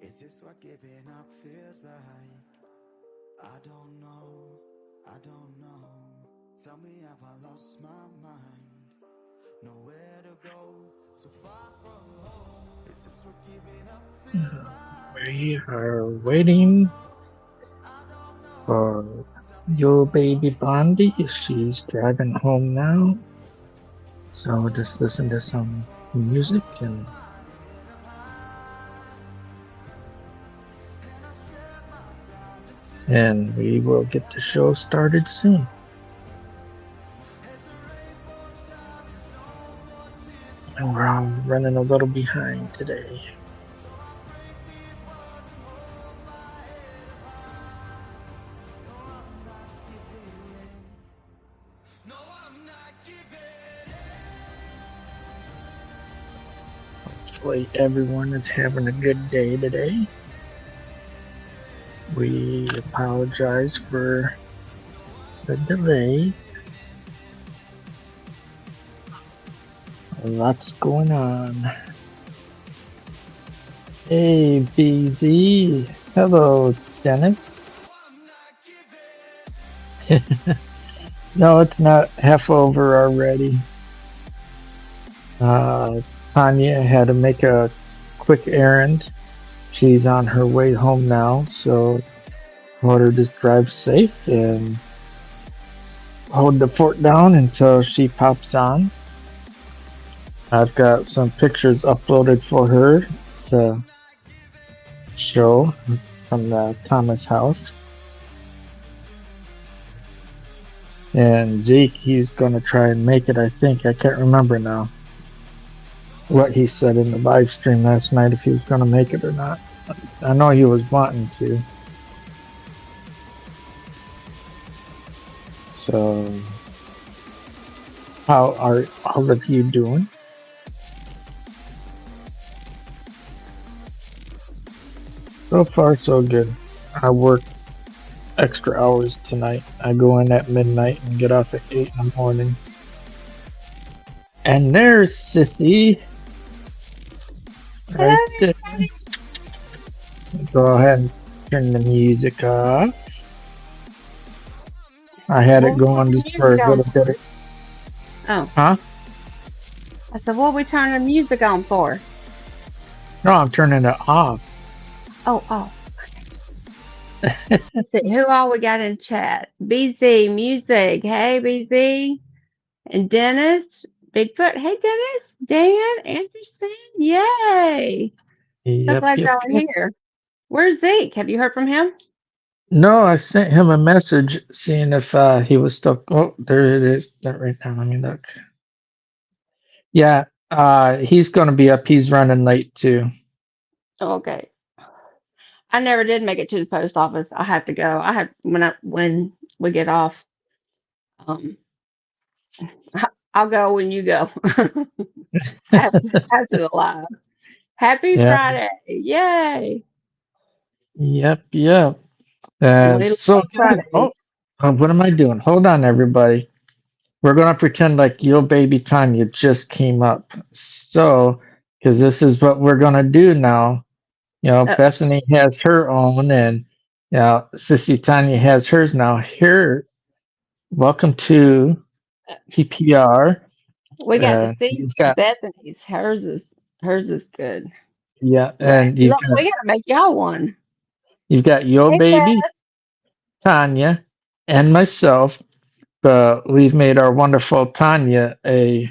Is this what giving up feels like? I don't know, I don't know. Tell me, have I lost my mind? Nowhere to go, so far from home. Is this what giving up feels like? We are waiting for yobaby Blondie. She's driving home now. So just listen to some music and we will get the show started soon. And we're all running a little behind today. Hopefully everyone is having a good day today. We apologize for the delays. Lots going on. Hey, BZ. Hello, Dennis. No, it's not half over already. Tanya had to make a quick errand. She's on her way home now, so I told her just drive safe and hold the fort down until she pops on. I've got some pictures uploaded for her to show from the Thomas house. And Zeke, he's going to try and make it, I think. I can't remember now what he said in the live stream last night, if he was going to make it or not. I know he was wanting to. So, how are all of you doing? So far, so good. I work extra hours tonight. I go in at midnight and get off at 8 in the morning. And there's Sissy. Right there. Go ahead and turn the music off. I had it going just for a little bit. Oh. Huh? I said, what are we turning the music on for? No, I'm turning it off. Oh. Let's see, who all we got in chat? BZ Music. Hey, BZ. And Dennis. Bigfoot. Hey, Dennis. Dan Anderson. Yay. So glad y'all are here. Where's Zeke? Have you heard from him? No, I sent him a message seeing if he was still. Oh, there it is. That right now. Let me look. Yeah, he's going to be up. He's running late too. Okay. I never did make it to the post office. I have to go. I have when we get off. I'll go when you go after the live. Happy Friday! Yay! Yep. So, what am I doing? Hold on, everybody. We're gonna pretend like yobaby Tanya just came up. So, because this is what we're gonna do now. You know, Bethany has her own, and Sissy Tanya has hers now. Here, welcome to PPR. We got to see Bethany's. Hers is good. Yeah, and we gotta make y'all one. You've got yobaby, Tanya, and myself. But we've made our wonderful Tanya a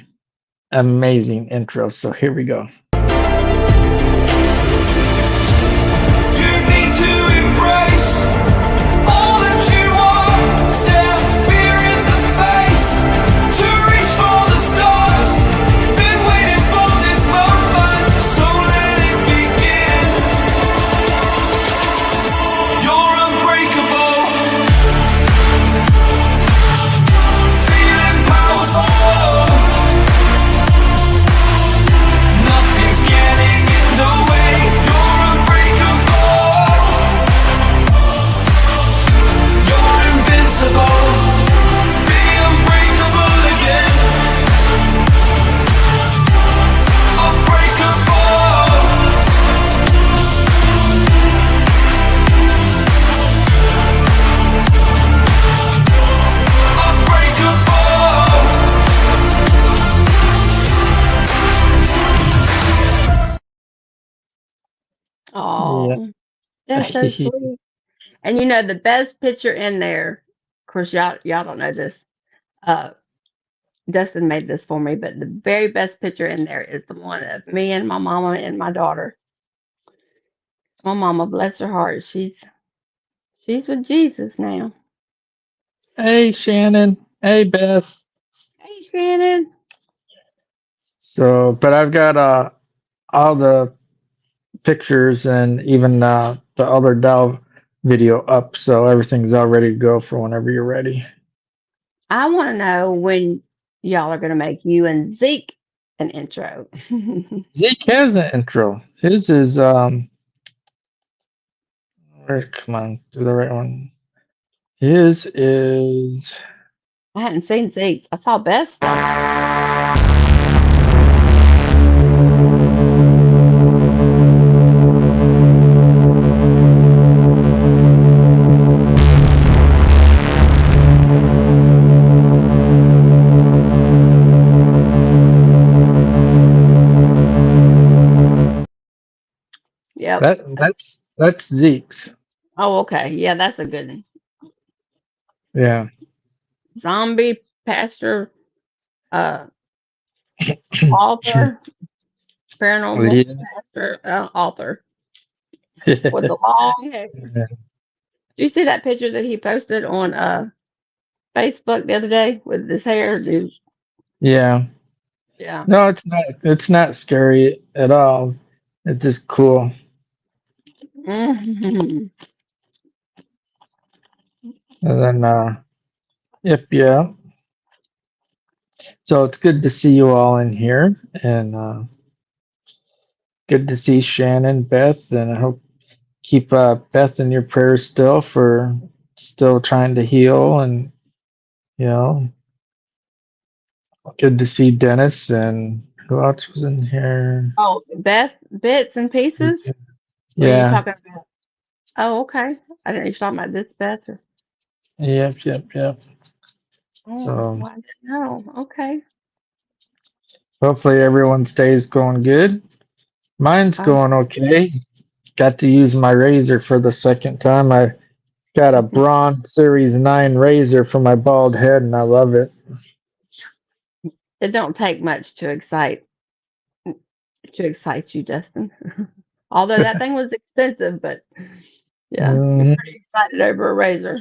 amazing intro. So here we go. You need to embrace all that you are. Stare fear in the face. To reach for the stars. Been waiting for this moment, so let it begin. You're unbreakable. Feeling powerful. Nothing's getting in the way. You're unbreakable. You're invincible. Be unbreakable again. Unbreakable. Unbreakable. Oh, that's so sweet. And you know the best picture in there, of course y'all don't know this. Uh Dustin made this for me, but the very best picture in there is the one of me and my mama and my daughter. My mama, bless her heart, she's with Jesus now. Hey, Shannon. Hey, Beth. Hey Shannon. So, but I've got all the pictures and even the other Dow video up, so everything's all ready to go for whenever you're ready. I want to know when y'all are gonna make you and Zeke an intro. Zeke has an intro. His is come on, do the right one. His is I hadn't seen Zeke's. I saw Best stuff. Yep. that's Zeke's. Oh, okay. Yeah, that's a good one. Yeah. Zombie pastor, author, paranormal Yeah. pastor, author with the long hair. Did you see that picture that he posted on Facebook the other day with his hair? Dude? Yeah. Yeah. No, it's not. It's not scary at all. It's just cool. Mhm. And then, yep, yeah. So it's good to see you all in here, and good to see Shannon, Beth, and I hope keep Beth in your prayers still for still trying to heal, and you know, good to see Dennis and who else was in here. Oh, Beth, bits and pieces. What are you Yeah. talking about? Oh, okay. I didn't know you were talking about this Beth. Or... Yep. Oh, So well, I didn't know. Okay. hopefully everyone's day is going good. Mine's going okay. Got to use my razor for the second time. I got a Braun Series 9 razor for my bald head, and I love it. It don't take much to excite you, Justin. Although that thing was expensive, but yeah, you're pretty excited over a razor.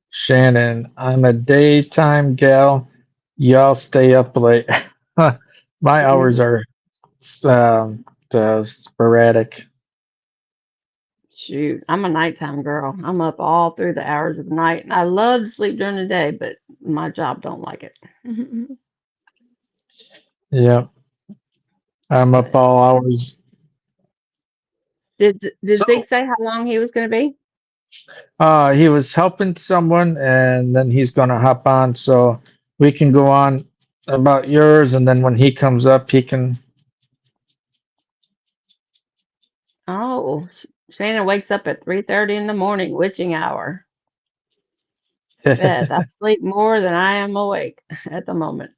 Shannon, I'm a daytime gal. Y'all stay up late. My hours are sporadic. Shoot, I'm a nighttime girl. I'm up all through the hours of the night. I love to sleep during the day, but my job don't like it. Yep. I'm up all hours. Did So, Zeke say how long he was going to be? he was helping someone, and then he's going to hop on, so we can go on about yours, and then when he comes up, he can. Oh, Shannon wakes up at 3:30 in the morning, witching hour. Bet I sleep more than I am awake at the moment.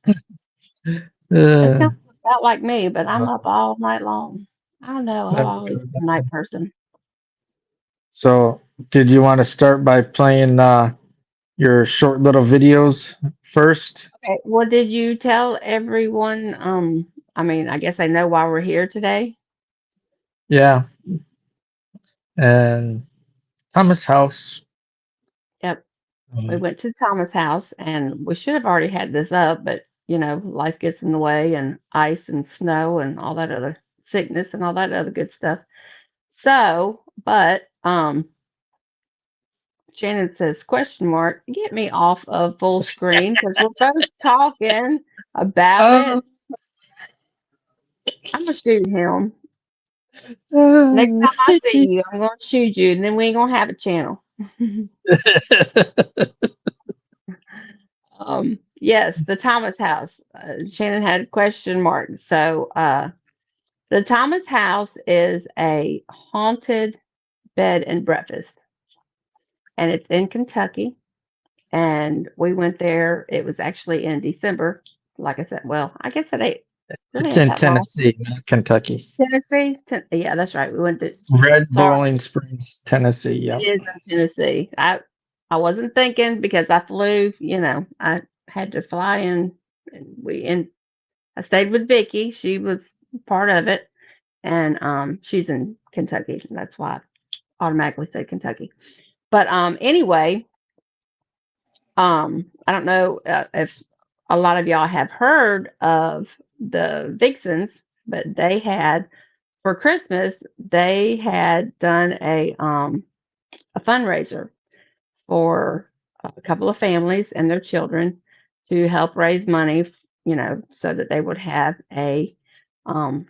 That sounds about like me, but I'm up all night long. I don't know. I've always been a night person. So, did you want to start by playing your your short little videos first. Okay. Well, did you tell everyone? I mean, I guess I know why we're here today. Yeah, and Thomas House. Yep. We Um, went to Thomas' house, and we should have already had this up, but life gets in the way, and ice and snow and all that other sickness and all that other good stuff. So, but Shannon says, question mark, get me off of full screen because we're both talking about uh, it. I'm gonna shoot him. Next uh, time I see you, I'm gonna shoot you, and then we ain't gonna have a channel. Yes, the Thomas house. Shannon had a question mark. So, the Thomas house is a haunted bed and breakfast, and it's in Kentucky. And we went there. It was actually in December. Like I said, well, I guess it ain't really it's ain't in that long. Tennessee, not Kentucky. Tennessee. Yeah, that's right. We went to. Red Sorry, Bowling Springs, Tennessee. it Yep. is in Tennessee. I wasn't thinking because I flew. I had to fly in. And I stayed with Vickie. She was part of it, and she's in Kentucky. And that's why I automatically said Kentucky. But anyway, I don't know if a lot of y'all have heard of the Vixens, but they had for Christmas they had done a fundraiser for a couple of families and their children to help raise money, so that um,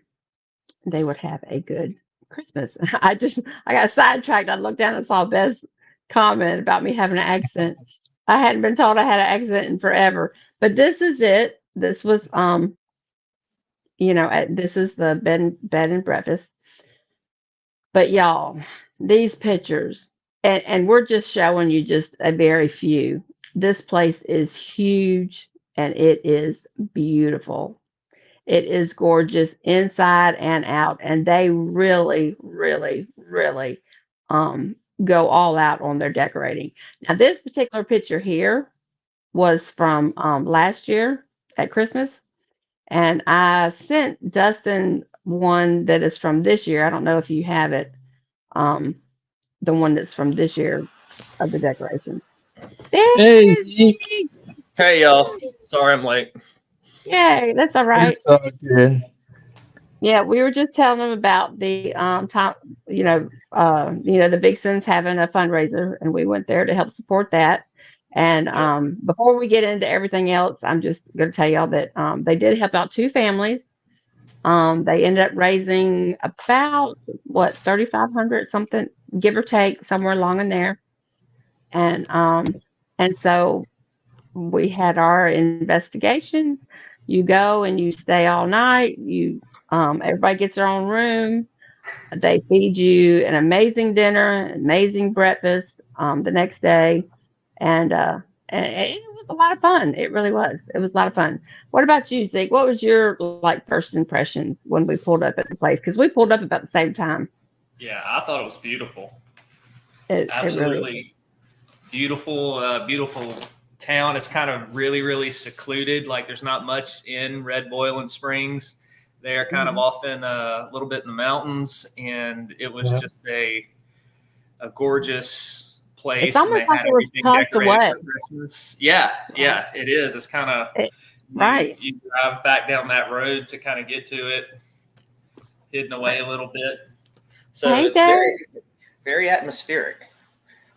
they would have a good Christmas. I got sidetracked. I looked down and saw Beth's comment about me having an accent. I hadn't been told I had an accent in forever, but this is it. This was this is the bed and breakfast. But y'all, these pictures, and we're just showing you just a very few. This place is huge and it is beautiful. It is gorgeous inside and out, and they really, really, really go all out on their decorating. Now, this particular picture here was from last year at Christmas, and I sent Dustin one that is from this year. I don't know if you have it, um, the one that's from this year of the decorations. Hey, There's Zeke. Zeke. Hey y'all, sorry I'm late. Yay, that's all right. It's all good. Yeah, we were just telling them about the time, the Vixens having a fundraiser, and we went there to help support that. And before we get into everything else, I'm just going to tell y'all that they did help out two families. They ended up raising about 3,500 something, give or take, somewhere along in there. And so we had our investigations. You go and you stay all night. Everybody gets their own room. They feed you an amazing dinner, an amazing breakfast the next day, and it was a lot of fun. It really was. It was a lot of fun. What about you, Zeke? What was your first impressions when we pulled up at the place? Because we pulled up about the same time. Yeah, I thought it was beautiful. It really Absolutely beautiful, beautiful town. It's kind of really, really secluded. Like there's not much in Red Boiling Springs. They are kind of off in a little bit in the mountains, and it was just a gorgeous place. It's almost and they like had it was everything tucked decorated away. for Christmas. Yeah, it is. It's kind of right. You drive back down that road to kind of get to it, hidden away a little bit. So it's very, very atmospheric.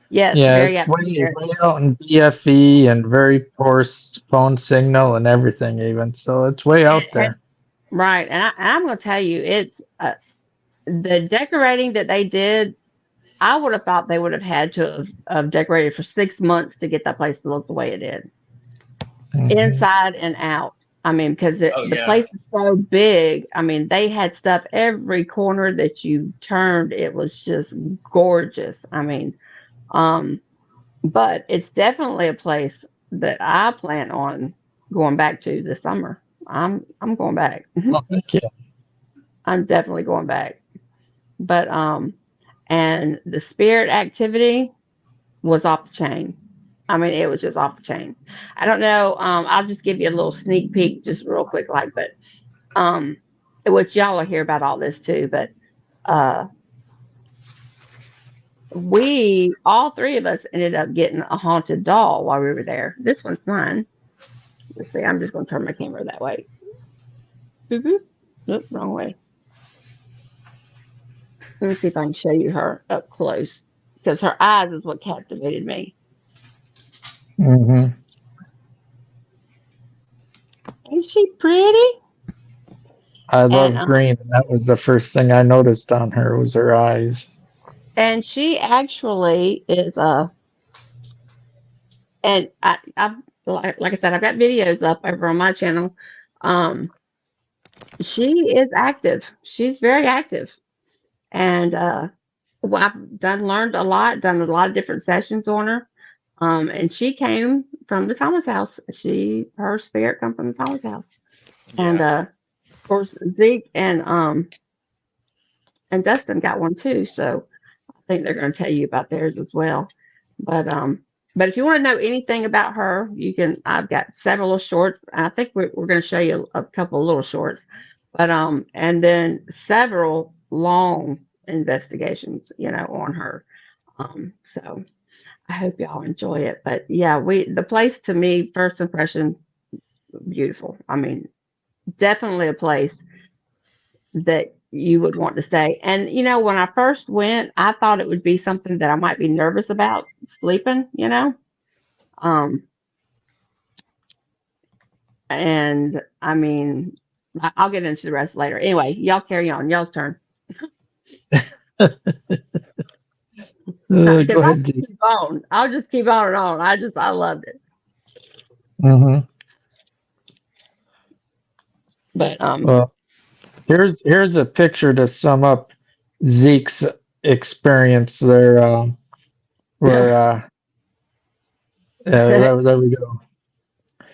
Yes, Yeah, very it's way atmospheric. out in BFE and very poor phone signal and everything, even. So it's way out there. Right. And I'm going to tell you, it's the decorating that they did. I would have thought they would have had to have decorated for 6 months to get that place to look the way it did, inside and out. I mean, because the place is so big. I mean, they had stuff every corner that you turned. It was just gorgeous. I mean, but it's definitely a place that I plan on going back to this summer. I'm going back. Well, thank you. I'm definitely going back. But and the spirit activity was off the chain. I mean, it was just off the chain. I don't know. I'll just give you a little sneak peek, just real quick, which y'all will hear about all this too. But we, all three of us, ended up getting a haunted doll while we were there. This one's mine. Let's see. I'm just going to turn my camera that way. Boop. Nope, wrong way. Let me see if I can show you her up close, because her eyes is what captivated me. Mm-hmm. Ain't she pretty? I love green. And that was the first thing I noticed on her was her eyes. And she actually is and I've like I said, I've got videos up over on my channel. She is active. She's very active. And well, I've learned a lot, done a lot of different sessions on her. And she came from the Thomas house. Her spirit come from the Thomas house. Yeah. And of course Zeke and Dustin got one too. So I think they're going to tell you about theirs as well. But if you want to know anything about her, you can. I've got several shorts. I think we're going to show you a couple of little shorts, but and then several long investigations, on her. So I hope y'all enjoy it. But yeah, the place, to me, first impression, beautiful. I mean, definitely a place that you would want to stay. And when I first went, I thought it would be something that I might be nervous about sleeping, and I mean, I'll get into the rest later. Anyway, y'all carry on. Y'all's turn. Go ahead. I'll just keep on and on. I loved it. Mm-hmm. But well, here's a picture to sum up Zeke's experience there. There we go.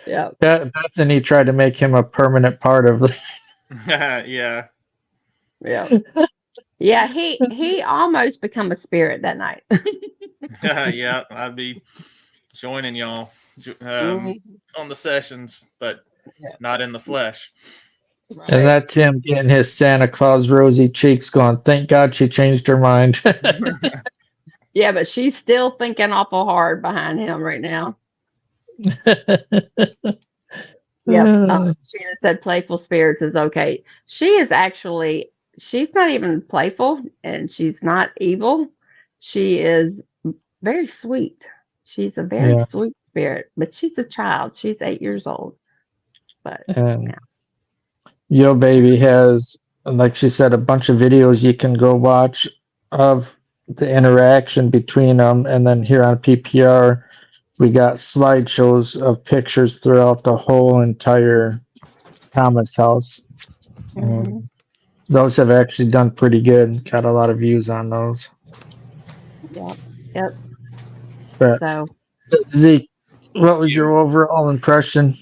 Yeah. Bethany tried to make him a permanent part of the. Yeah. Yeah, he almost become a spirit that night. Yeah, I'd be joining y'all on the sessions, but not in the flesh. Right. And that's him getting his Santa Claus rosy cheeks going, thank God she changed her mind. Yeah, but she's still thinking awful hard behind him right now. Yep. Shannon said playful spirits is okay. She's not even playful, and she's not evil. She is very sweet. She's a very sweet spirit, but she's a child. She's 8 years old. But yobaby has, like she said, a bunch of videos you can go watch of the interaction between them. And then here on PPR, we got slideshows of pictures throughout the whole entire Thomas house. Mm-hmm. Those have actually done pretty good. Got a lot of views on those. Yep. But so, Zeke, what was your overall impression?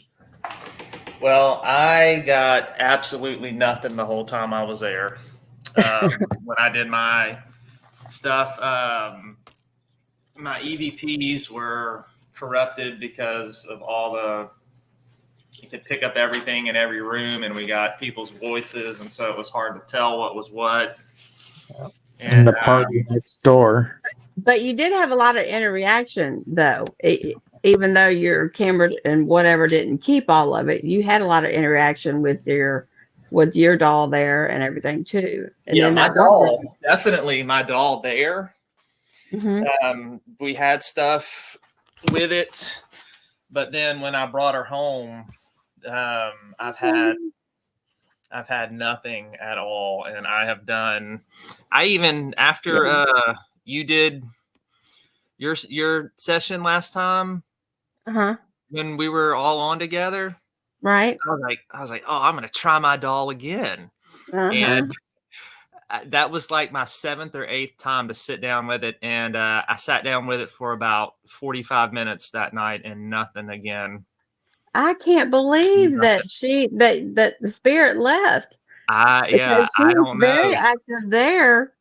Well, I got absolutely nothing the whole time I was there. When I did my stuff, my EVPs were corrupted because of you could pick up everything in every room, and we got people's voices, and so it was hard to tell what was what. And the party next door. But you did have a lot of interaction, though. Even though your camera and whatever didn't keep all of it, you had a lot of interaction with your doll there and everything too. And yeah, my doll, definitely my doll there. Mm-hmm. We had stuff with it, but then when I brought her home, I've had nothing at all, and I even after you did your session last time, when we were all on together, right? I was like, oh, I'm gonna try my doll again, and that was like my 7th or 8th time to sit down with it, and I sat down with it for about 45 minutes that night, and nothing again. I can't believe that the spirit left. I don't know. Very active there.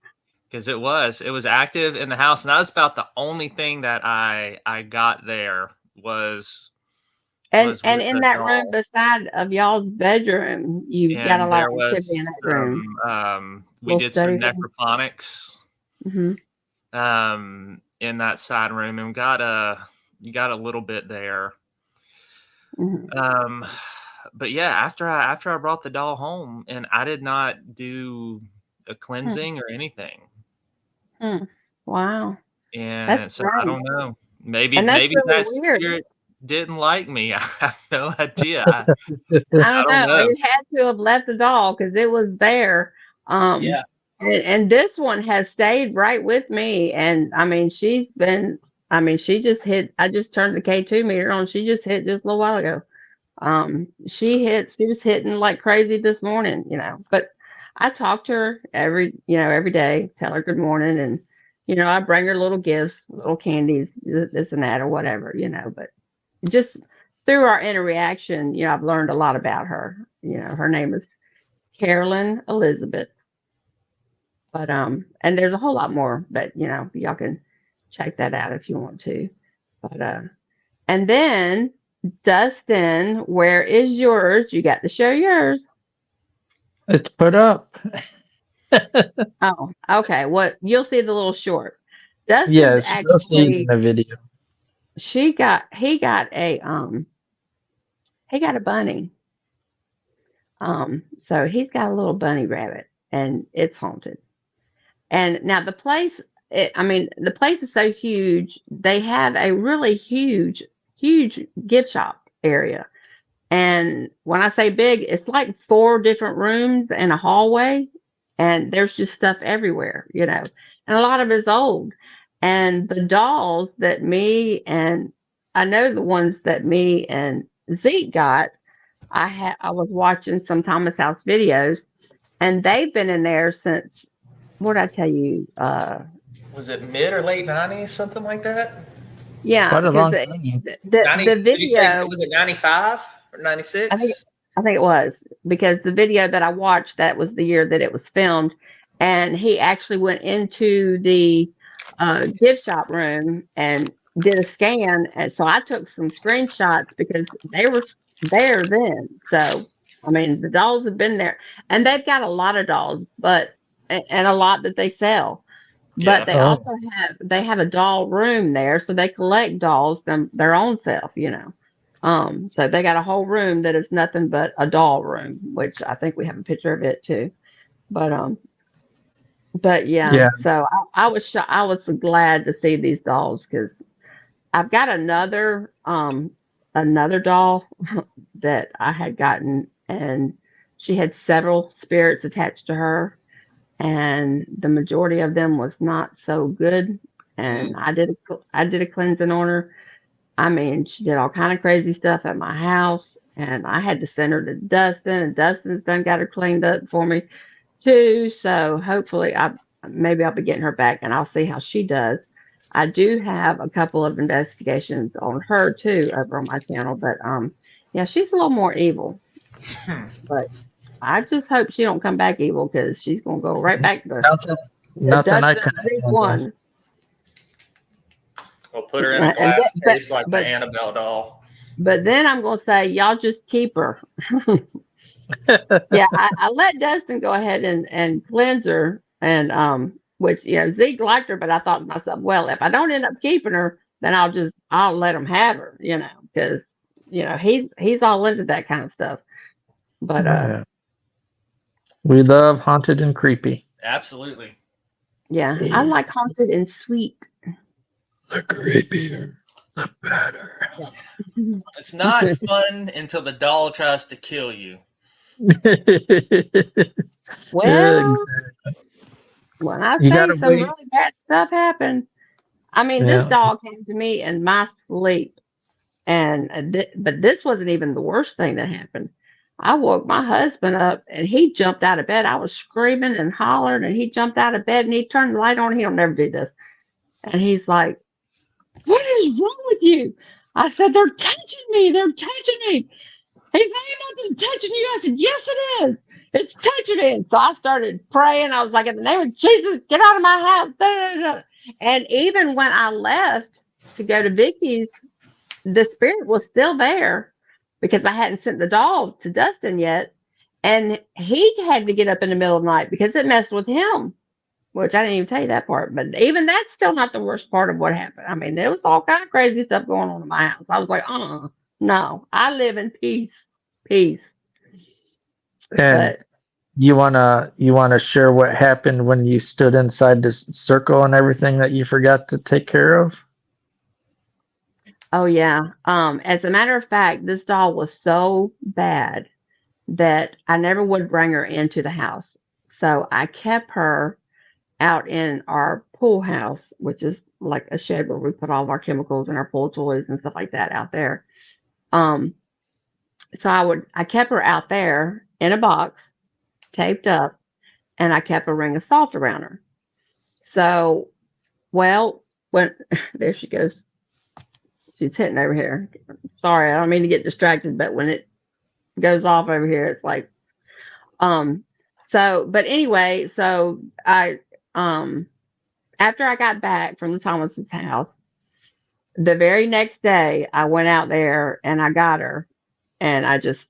because it was active in the house, and that was about the only thing that I got there was And with in the that room doll. beside of y'all's bedroom, you got a And lot there of was activity in that room. we Little did study some room. necroponics in that side room, and you got a little bit there. But yeah, after I brought the doll home, and I did not do a cleansing or anything. Wow. And That's so I don't know. Maybe and that's really that weird. spirit didn't like me. I have no idea. I don't know. know. It had to have left the doll because it was there. Yeah. And this one has stayed right with me. And I mean, she just hit. I just turned the K2 meter on. She just hit just a little while ago. She was hitting like crazy this morning, but I talk to her every day, tell her good morning. And, I bring her little gifts, little candies, this and that or whatever, but just through our interaction, I've learned a lot about her. Her name is Carolyn Elizabeth. But and there's a whole lot more, but y'all can check that out if you want to. But and then Dustin, where is yours? You got to show yours. It's put up. Oh, okay. What you'll see the little short. Dustin's Yes, actually in the video. he got a bunny. So he's got a little bunny rabbit, and it's haunted. And now the place, the place is so huge. They have a really huge gift shop area. And when I say big, it's like 4 different rooms and a hallway. And there's just stuff everywhere, and a lot of it's old. And the dolls that I know the ones that me and Zeke got, I was watching some Thomas House videos, and they've been in there since, what did I tell you? Was it mid or late 90s, something like that? Yeah, because the video, did you say, was it 95 or 96? I think it was, because the video that I watched, that was the year that it was filmed, and he actually went into the gift shop room and did a scan, and so I took some screenshots because they were there then. So the dolls have been there, and they've got a lot of dolls, and a lot that they sell. But they also have a doll room there, so they collect dolls their own self, So they got a whole room that is nothing but a doll room, which I think we have a picture of it too. But yeah. So I was glad to see these dolls, because I've got another doll that I had gotten, and she had several spirits attached to her, and the majority of them was not so good. And I did a cleansing on her. She did all kind of crazy stuff at my house, and I had to send her to Dustin, and Dustin's done got her cleaned up for me too. So hopefully maybe I'll be getting her back, and I'll see how she does. I do have a couple of investigations on her too over on my channel, but yeah, she's a little more evil. But I just hope she don't come back evil, because she's gonna go right back to nothing I can one. We'll put her in a glass case like the Annabelle doll. But then I'm gonna say, y'all just keep her. Yeah, I let Dustin go ahead and cleanse her, and which Zeke liked her, but I thought to myself, well, if I don't end up keeping her, then I'll let him have her, because he's all into that kind of stuff. But we love haunted and creepy. Absolutely. Yeah, I like haunted and sweet. The creepier, the better. It's not fun until the doll tries to kill you. Well, when I say some really bad stuff happened, this doll came to me in my sleep, and but this wasn't even the worst thing that happened. I woke my husband up, and he jumped out of bed. I was screaming and hollering, and he jumped out of bed, and he turned the light on. He'll never do this. And he's like, "What is wrong with you?" I said, "They're touching me. They're touching me." He said, "Ain't nothing touching you." I said, "Yes, it is." It's touching me. And so I started praying. I was like, in the name of Jesus, get out of my house. And even when I left to go to Vickie's, the spirit was still there because I hadn't sent the doll to Dustin yet. And he had to get up in the middle of the night because it messed with him, which I didn't even tell you that part. But even that's still not the worst part of what happened. I mean, there was all kind of crazy stuff going on in my house. I was like, no, I live in peace. And you wanna share what happened when you stood inside this circle and everything that you forgot to take care of? Oh yeah. As a matter of fact, this doll was so bad that I never would bring her into the house. So I kept her out in our pool house, which is like a shed where we put all of our chemicals and our pool toys and stuff like that out there. So I kept her out there in a box, taped up, and I kept a ring of salt around her. So, well, when there she goes, she's hitting over here. Sorry, I don't mean to get distracted, but when it goes off over here, it's like, but anyway, so I, after I got back from the Thomas's house, the very next day I went out there and I got her and I just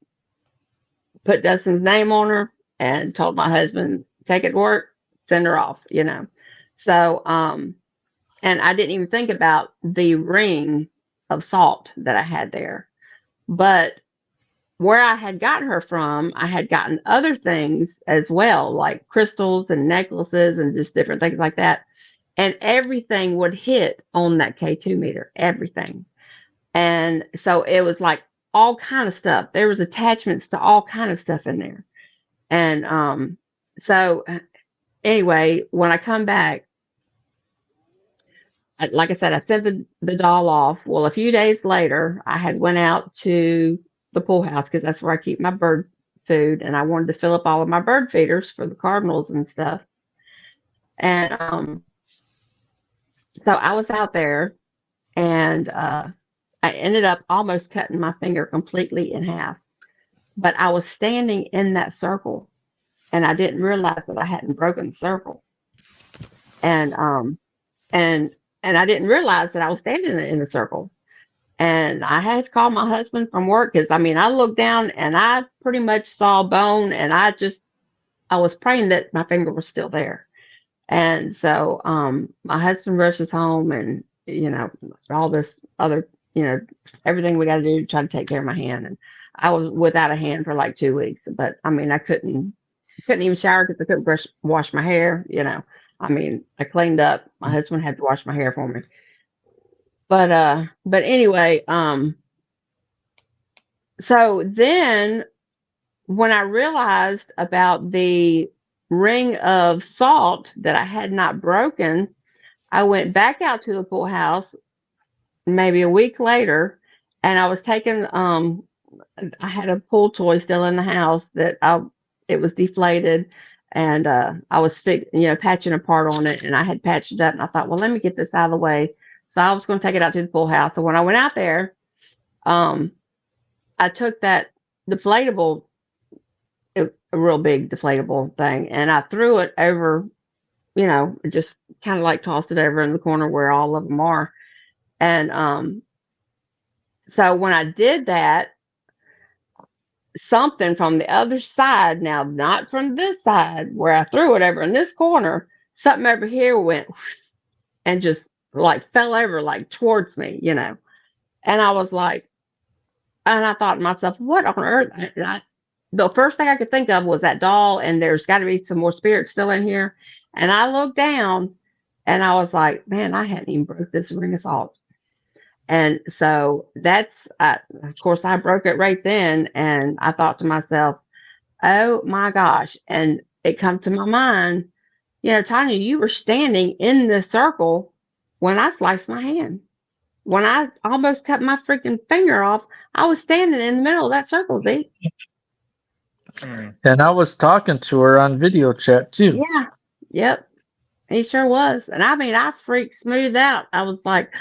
put Dustin's name on her and told my husband, take it to work, send her off, So, and I didn't even think about the ring of salt that I had there. But where I had gotten her from, I had gotten other things as well, like crystals and necklaces and just different things like that. And everything would hit on that K2 meter, everything. And so it was like all kind of stuff. There was attachments to all kind of stuff in there. And so anyway, when I come back, like I said, I sent the doll off. Well, a few days later, I had went out to the pool house because that's where I keep my bird food, and I wanted to fill up all of my bird feeders for the cardinals and stuff. And so I was out there, and I ended up almost cutting my finger completely in half. But I was standing in that circle, and I didn't realize that I hadn't broken the circle. And I didn't realize that I was standing in the circle. And I had to call my husband from work because, I mean, I looked down and I pretty much saw bone, and I was praying that my finger was still there. And so my husband rushes home and, all this other, everything we got to do to try to take care of my hand. And I was without a hand for like 2 weeks. But, I mean, I couldn't even shower because I couldn't wash my hair, I mean, I cleaned up. My husband had to wash my hair for me. But anyway, so then when I realized about the ring of salt that I had not broken, I went back out to the pool house maybe a week later, and I was taking, I had a pool toy still in the house that it was deflated. And I was patching a part on it, and I had patched it up, and I thought, well, let me get this out of the way. So I was going to take it out to the pool house. So when I went out there, I took that deflatable, a real big deflatable thing, and I threw it over, just kind of like tossed it over in the corner where all of them are. And so when I did that, something from the other side, now not from this side where I threw it over in this corner, something over here went and just like fell over like towards me, and I was like, and I thought to myself, what on earth? The first thing I could think of was that doll, and there's got to be some more spirits still in here. And I looked down and I was like, man, I hadn't even broke this ring of salt. And so that's, of course, I broke it right then. And I thought to myself, oh my gosh. And it come to my mind, Tanya, you were standing in the circle when I sliced my hand. When I almost cut my freaking finger off, I was standing in the middle of that circle, Zeke. And I was talking to her on video chat too. Yeah. Yep. He sure was. And I mean, I freaked smooth out. I was like,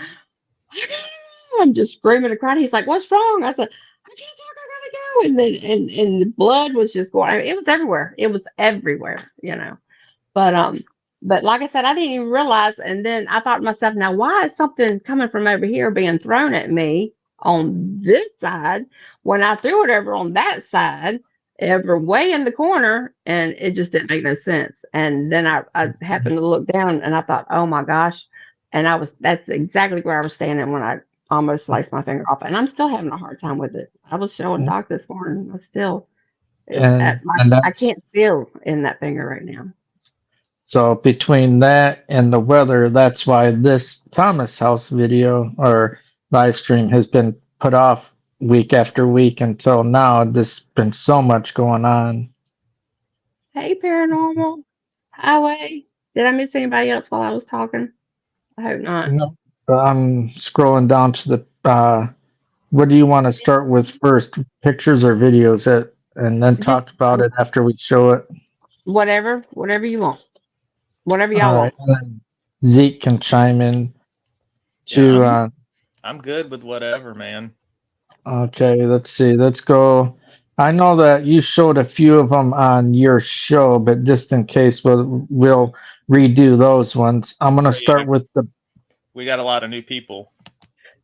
I'm just screaming and crying. He's like, what's wrong? I said, I can't talk. I gotta to go. And then, and the blood was just going, I mean, it was everywhere. It was everywhere, you know. But like I said, I didn't even realize. And then I thought to myself, now, why is something coming from over here being thrown at me on this side when I threw it over on that side, ever way in the corner? And it just didn't make no sense. And then I happened to look down and I thought, oh my gosh. And that's exactly where I was standing when I almost sliced my finger off. And I'm still having a hard time with it. I was showing Doc this morning. I can't feel in that finger right now. So between that and the weather, that's why this Thomas House video or live stream has been put off week after week until now. There's been so much going on. Hey, Paranormal Highway. Did I miss anybody else while I was talking? I hope not. No, I'm scrolling down to the. What do you want to start with first? Pictures or videos? And then talk about it after we show it. Whatever you want. Whatever y'all want. And Zeke can chime in too. Yeah, I'm good with whatever, man. Okay, let's see. Let's go. I know that you showed a few of them on your show, but just in case, we'll redo those ones. I'm gonna start with we got a lot of new people.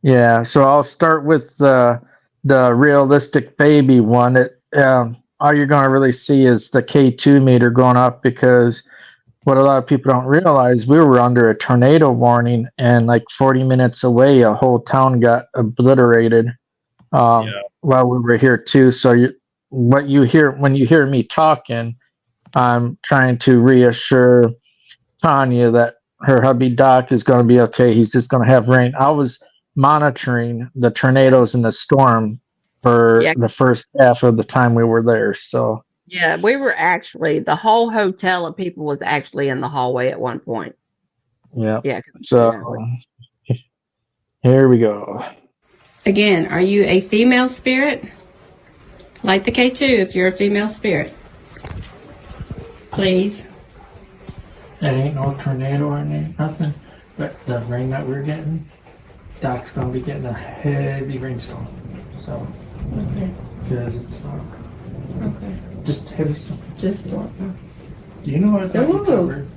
Yeah, so I'll start with the realistic baby one. All you're gonna really see is the K2 meter going up, because what a lot of people don't realize, we were under a tornado warning, and like 40 minutes away, a whole town got obliterated while we were here too. So when you hear me talking, I'm trying to reassure Tanya that her hubby Doc is going to be okay. He's just going to have rain. I was monitoring the tornadoes and the storm for the first half of the time we were there. So yeah, we were actually, the whole hotel of people was actually in the hallway at one point. Yeah. So here we go. Again, are you a female spirit? Light the K2 if you're a female spirit. Please. That ain't no tornado or nothing, but the rain that we're getting, Doc's gonna be getting a heavy rainstorm. So, because it's just heavy storm. Just Do you know what that you covered?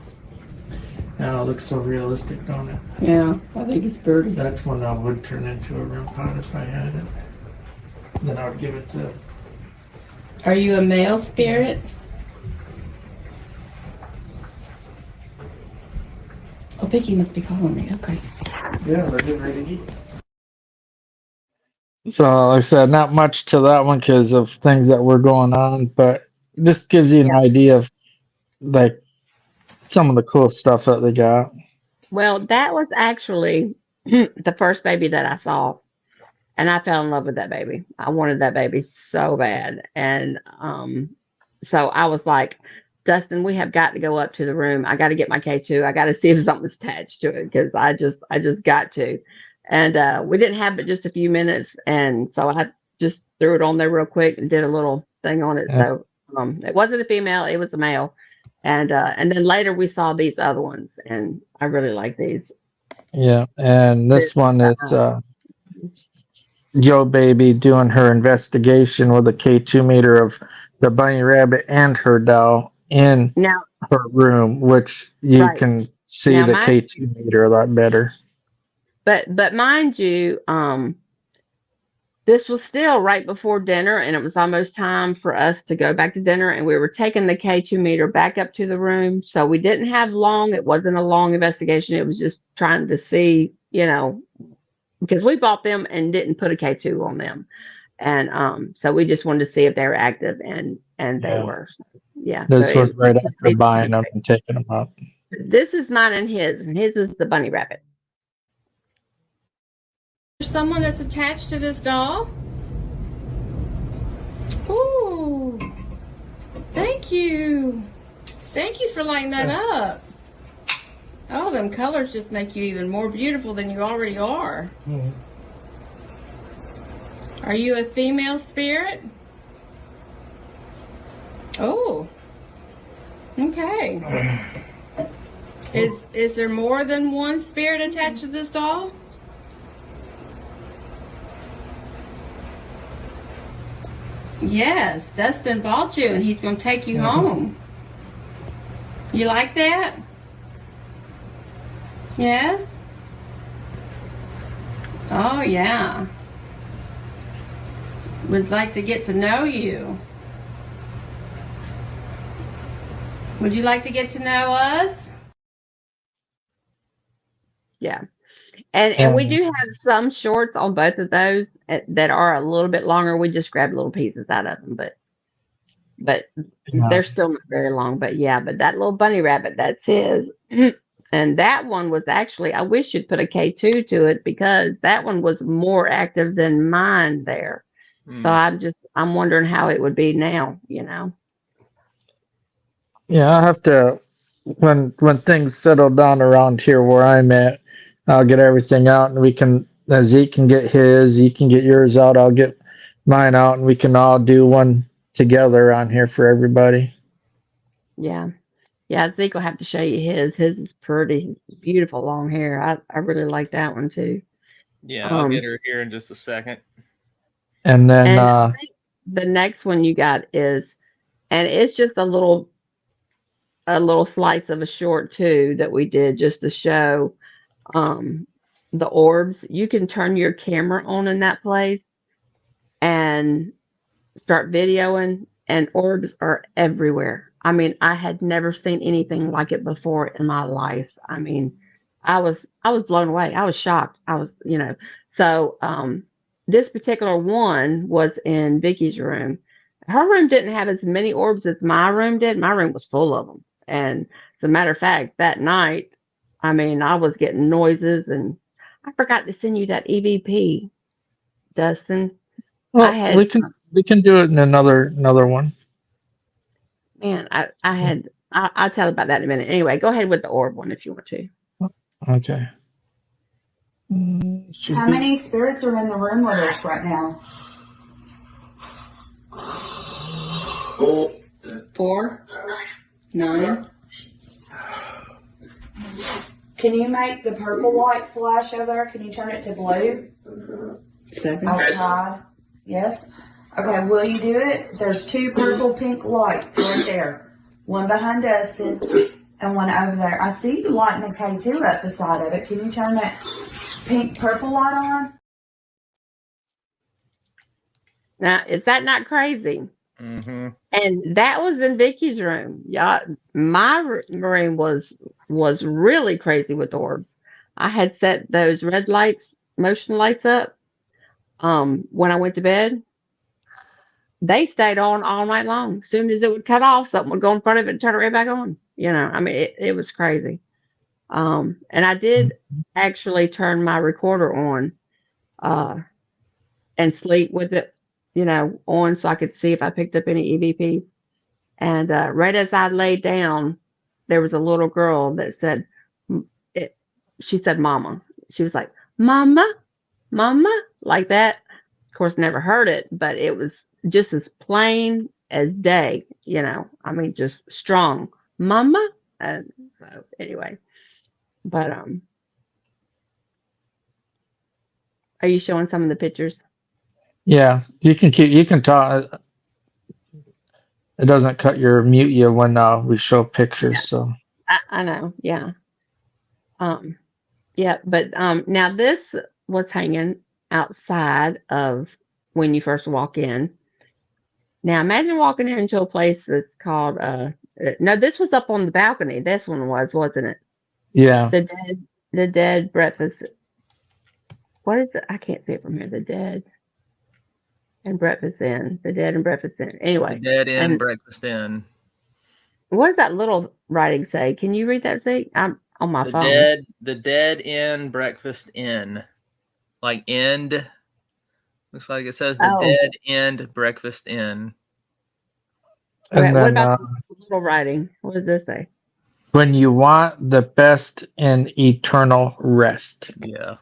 Now it looks so realistic, don't it? Yeah, I think it's pretty. That's one I would turn into a REM pod if I had it. Then I would give it to. Are you a male spirit? Oh, Vickie must be calling me. Okay. Yeah, we're getting ready to eat. So, like I said, not much to that one because of things that were going on, but this gives you an idea of like some of the cool stuff that they got. Well, that was actually the first baby that I saw, and I fell in love with that baby. I wanted that baby so bad, and so I was like, Dustin, we have got to go up to the room. I got to get my K2. I got to see if something's attached to it, because I just got to. And we didn't have but just a few minutes, and so I just threw it on there real quick and did a little thing on it. So it wasn't a female, it was a male. And then later we saw these other ones, and I really like these. Yeah, and this one is yobaby doing her investigation with a K2 meter of the bunny rabbit and her doll in her room, which you can see now, the K2 meter a lot better. But mind you, this was still right before dinner, and it was almost time for us to go back to dinner, and we were taking the K2 meter back up to the room. So we didn't have long. It wasn't a long investigation. It was just trying to see, because we bought them and didn't put a K2 on them. And so we just wanted to see if they were active, and they were. So, yeah. This was right after buying them and taking them up. This is mine and his is the bunny rabbit. There's someone that's attached to this doll. Ooh, thank you. Thank you for lighting that up. Oh, them colors just make you even more beautiful than you already are. Mm-hmm. Are you a female spirit? Oh, okay. Is there more than one spirit attached to this doll? Yes, Dustin bought you, and he's going to take you home. You like that? Yes? Oh, yeah. Would like to get to know you. Would you like to get to know us? Yeah. And we do have some shorts on both of those that are a little bit longer. We just grabbed little pieces out of them, but they're still not very long. But yeah, but that little bunny rabbit, that's his. And that one was actually, I wish you'd put a K2 to it, because that one was more active than mine there. So I'm wondering how it would be now, you know. Yeah, I have to, when things settle down around here where I'm at, I'll get everything out, and we can, Zeke can get his, you can get yours out, I'll get mine out, and we can all do one together on here for everybody. Yeah. Yeah, Zeke will have to show you his. His is pretty beautiful long hair. I really like that one too. Yeah, I'll get her here in just a second. And then I think the next one you got is, and it's just a little slice of a short too that we did just to show the orbs. You can turn your camera on in that place and start videoing, and orbs are everywhere. I mean, I had never seen anything like it before in my life. I mean, I was blown away. I was shocked. I was, you know, so this particular one was in Vickie's room. Her room didn't have as many orbs as my room did. My room was full of them. And as a matter of fact, that night, I mean, I was getting noises, and I forgot to send you that EVP, Dustin. well, we can do it in another one. Man, I'll tell about that in a minute. Anyway, go ahead with the orb one if you want to. Okay. How many spirits are in the room with us right now? 4, 9. Can you make the purple light flash over there? Can you turn it to blue? 7. Outside. Yes? Okay, will you do it? There's 2 purple pink lights right there. One behind Dustin and one over there. I see you lighting the K2 up the side of it. Can you turn that pink purple light on? Now, is that not crazy? Mm-hmm. And that was in Vickie's room. Yeah, my room was really crazy with orbs. I had set those red lights, motion lights up. When I went to bed, they stayed on all night long. As soon as it would cut off, something would go in front of it and turn it right back on. You know, I mean, it was crazy. And I did actually turn my recorder on, and sleep with it, you know, on, so I could see if I picked up any EVPs. And right as I laid down, there was a little girl that said, she said, "Mama." She was like, "Mama, Mama," like that. Of course, never heard it, but it was just as plain as day, you know. I mean, just strong, "Mama." And so anyway, but are you showing some of the pictures? Yeah, you can talk. It doesn't mute you when we show pictures. So I know, yeah. Yeah, but now this was hanging outside of when you first walk in. Now imagine walking into a place that's called no, this was up on the balcony. This one was, wasn't it? Yeah. The dead breakfast. What is it? I can't see it from here. The dead and breakfast inn. The dead and breakfast inn. Anyway. The dead inn, breakfast inn. What does that little writing say? Can you read that, Zeke? I'm on my phone. The dead inn, breakfast inn. Like end. Looks like it says the dead end, breakfast inn. Okay, what about the little writing? What does this say? When you want the best in eternal rest. Yeah.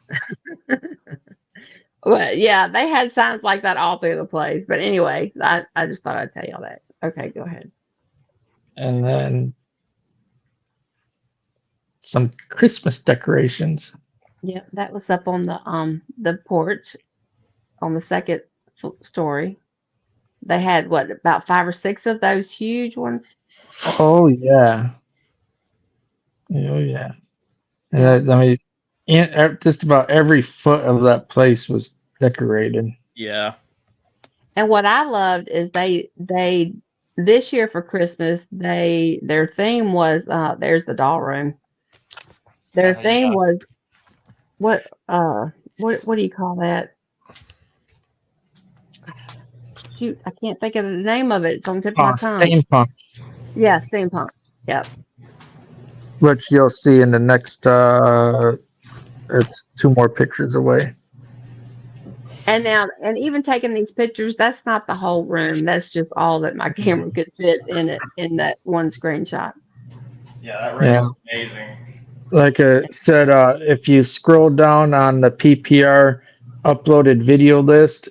Well, yeah, they had signs like that all through the place. But anyway, I just thought I'd tell y'all that. Okay, go ahead. And then some Christmas decorations. Yeah, that was up on the porch on the second story. They had what, about 5 or 6 of those huge ones? Oh yeah. Oh yeah. And I mean, just about every foot of that place was decorated. Yeah. And what I loved is they this year for Christmas, their theme was there's the doll room. Their theme was what do you call that? Shoot, I can't think of the name of it. It's on the tip of my tongue. Steampunk. Yeah, steampunk. Yep. Which you'll see in the next it's 2 more pictures away. And even taking these pictures, that's not the whole room. That's just all that my camera could fit in it in that one screenshot. Yeah, that room is amazing. Like I said, if you scroll down on the PPR uploaded video list,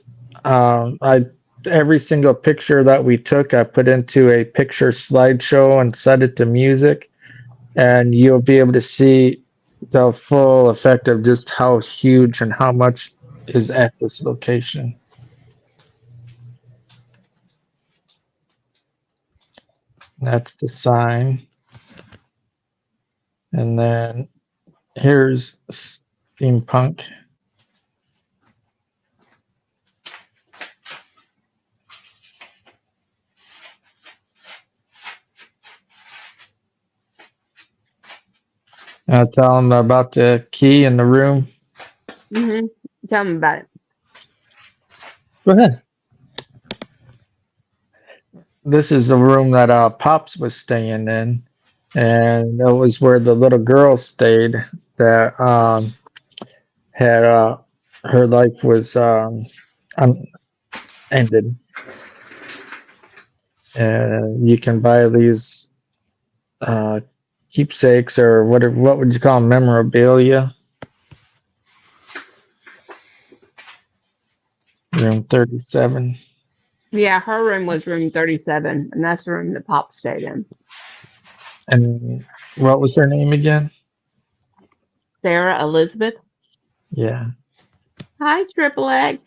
every single picture that we took, I put into a picture slideshow and set it to music, and you'll be able to see the full effect of just how huge and how much is at this location. That's the sign. And then here's steampunk. I'll tell them about the key in the room. Mm-hmm. Tell them about it. Go ahead. This is the room that Pops was staying in, and that was where the little girl stayed that had her life was ended. And you can buy these keepsakes, or what would you call them, memorabilia? Room 37. Yeah, her room was room 37, and that's the room that Pop stayed in. And what was her name again? Sarah Elizabeth. Yeah. Hi, Triple X.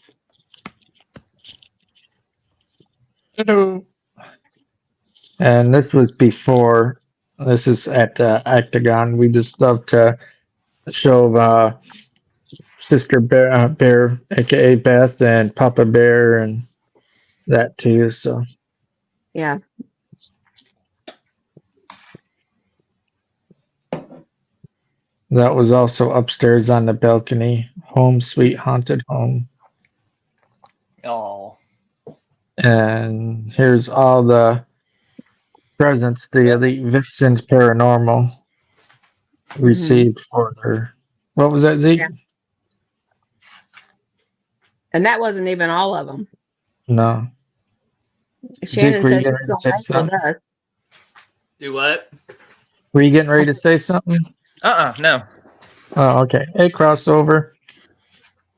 Hello. And this was before. This is at Octagon. We just love to show Sister Bear, aka Beth, and Papa Bear, and that too. So yeah. That was also upstairs on the balcony. Home sweet haunted home. Oh. And here's all the presents the Elite Vixens Paranormal received for their. What was that, Zeke? Yeah. And that wasn't even all of them. No. Shannon Zeke, says it's going to with us. Do what? Were you getting ready to say something? No. Oh, okay. A crossover.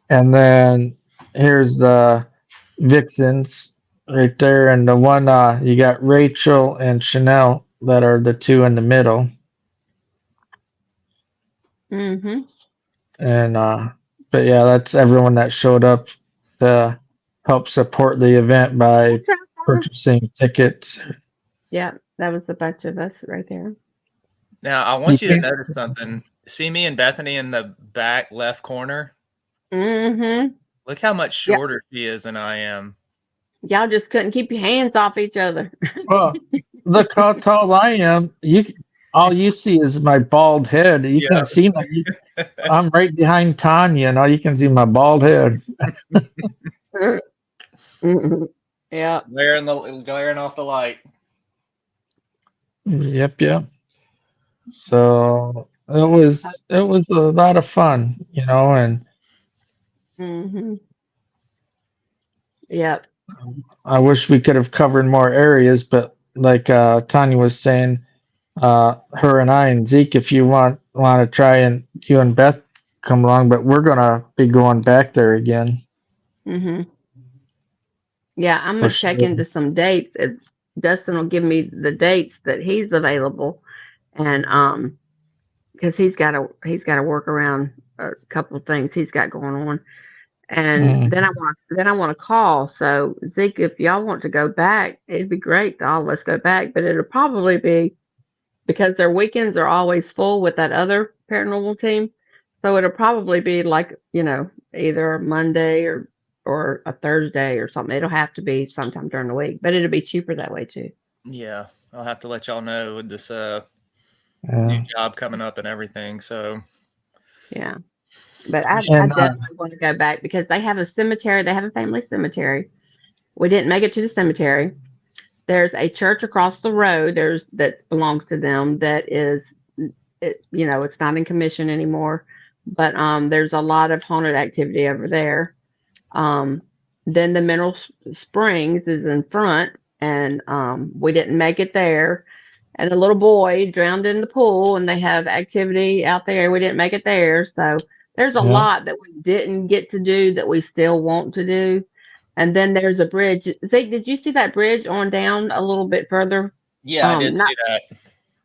And then here's the Vixens right there. And the one, you got Rachel and Chanel that are the two in the middle. Mm-hmm. And, but yeah, that's everyone that showed up to help support the event by purchasing tickets. Yeah, that was a bunch of us right there. Now, I want you to notice something. See me and Bethany in the back left corner? Mm-hmm. Look how much shorter she is than I am. Y'all just couldn't keep your hands off each other. Well, look how tall I am. All you see is my bald head. You can see I'm right behind Tanya, and all you can see my bald head. Mm-hmm. Yeah. Glaring off the light. Yep. So it was a lot of fun, and mm-hmm. Yep. I wish we could have covered more areas, but like Tanya was saying, her and I and Zeke, if you want to try, and you and Beth come along, but we're gonna be going back there again. Mm-hmm. Yeah, I'm gonna check into some dates. Dustin will give me the dates that he's available, and because he's got to work around a couple of things he's got going on, And then I want to call. So Zeke, if y'all want to go back, it'd be great to all of us go back. But it'll probably be because their weekends are always full with that other paranormal team. So it'll probably be like, either a Monday or a Thursday or something. It'll have to be sometime during the week, but it'll be cheaper that way too. Yeah, I'll have to let y'all know with this new job coming up and everything. So yeah, but I definitely want to go back because they have a cemetery. They have a family cemetery. We didn't make it to the cemetery. There's a church across the road. That belongs to them. That is, it's not in commission anymore. But there's a lot of haunted activity over there. Then the Mineral Springs is in front, and we didn't make it there. And a little boy drowned in the pool, and they have activity out there. We didn't make it there. So there's a lot that we didn't get to do that we still want to do. And then there's a bridge. Zeke, did you see that bridge on down a little bit further? Yeah, I did see that.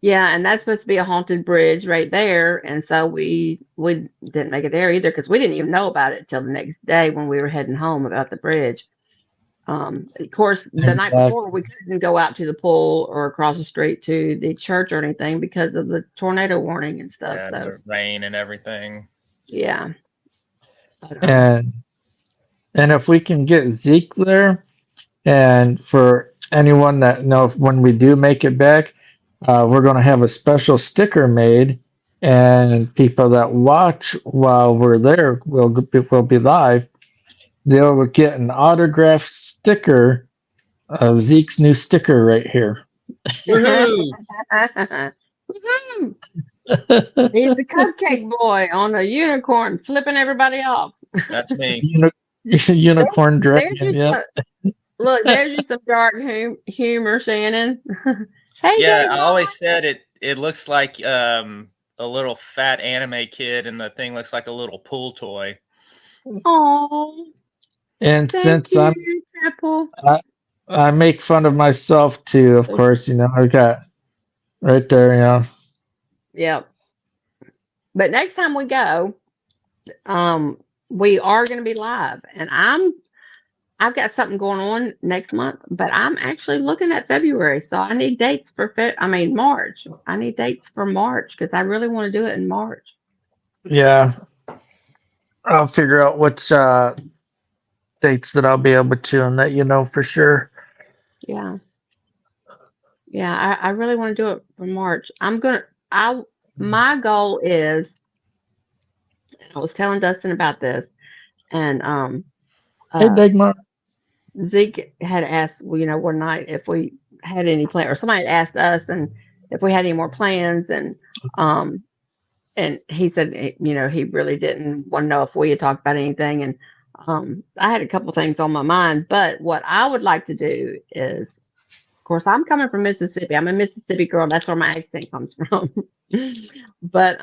Yeah, and that's supposed to be a haunted bridge right there. And so we didn't make it there either because we didn't even know about it till the next day when we were heading home about the bridge. Of course, the night before we couldn't go out to the pool or across the street to the church or anything because of the tornado warning and stuff. Yeah, so the rain and everything. Yeah. And if we can get Zeke there, and for anyone that knows when we do make it back, we're going to have a special sticker made, and people that watch while we're there will be live. They'll get an autographed sticker of Zeke's new sticker right here. Woohoo! He's a cupcake boy on a unicorn flipping everybody off. That's me. Unicorn dragon. Yeah. Look, there's just some dark humor, Shannon. Hey, yeah, I always said it looks like a little fat anime kid, and the thing looks like a little pool toy. Oh. And since I make fun of myself too, of course, I got right there, Yep. But next time we go, we are going to be live, and I've got something going on next month, but I'm actually looking at February, so I need dates for March. I need dates for March because I really want to do it in March. Yeah, I'll figure out which dates that I'll be able to and let you know for sure. Yeah. I really want to do it for March. My goal is, and I was telling Dustin about this, and hey, Dagmar. Zeke had asked, one night if we had any plan, or somebody had asked us, and if we had any more plans, and he said, he really didn't want to know if we had talked about anything, and I had a couple things on my mind, but what I would like to do is, of course, I'm coming from Mississippi. I'm a Mississippi girl. That's where my accent comes from. But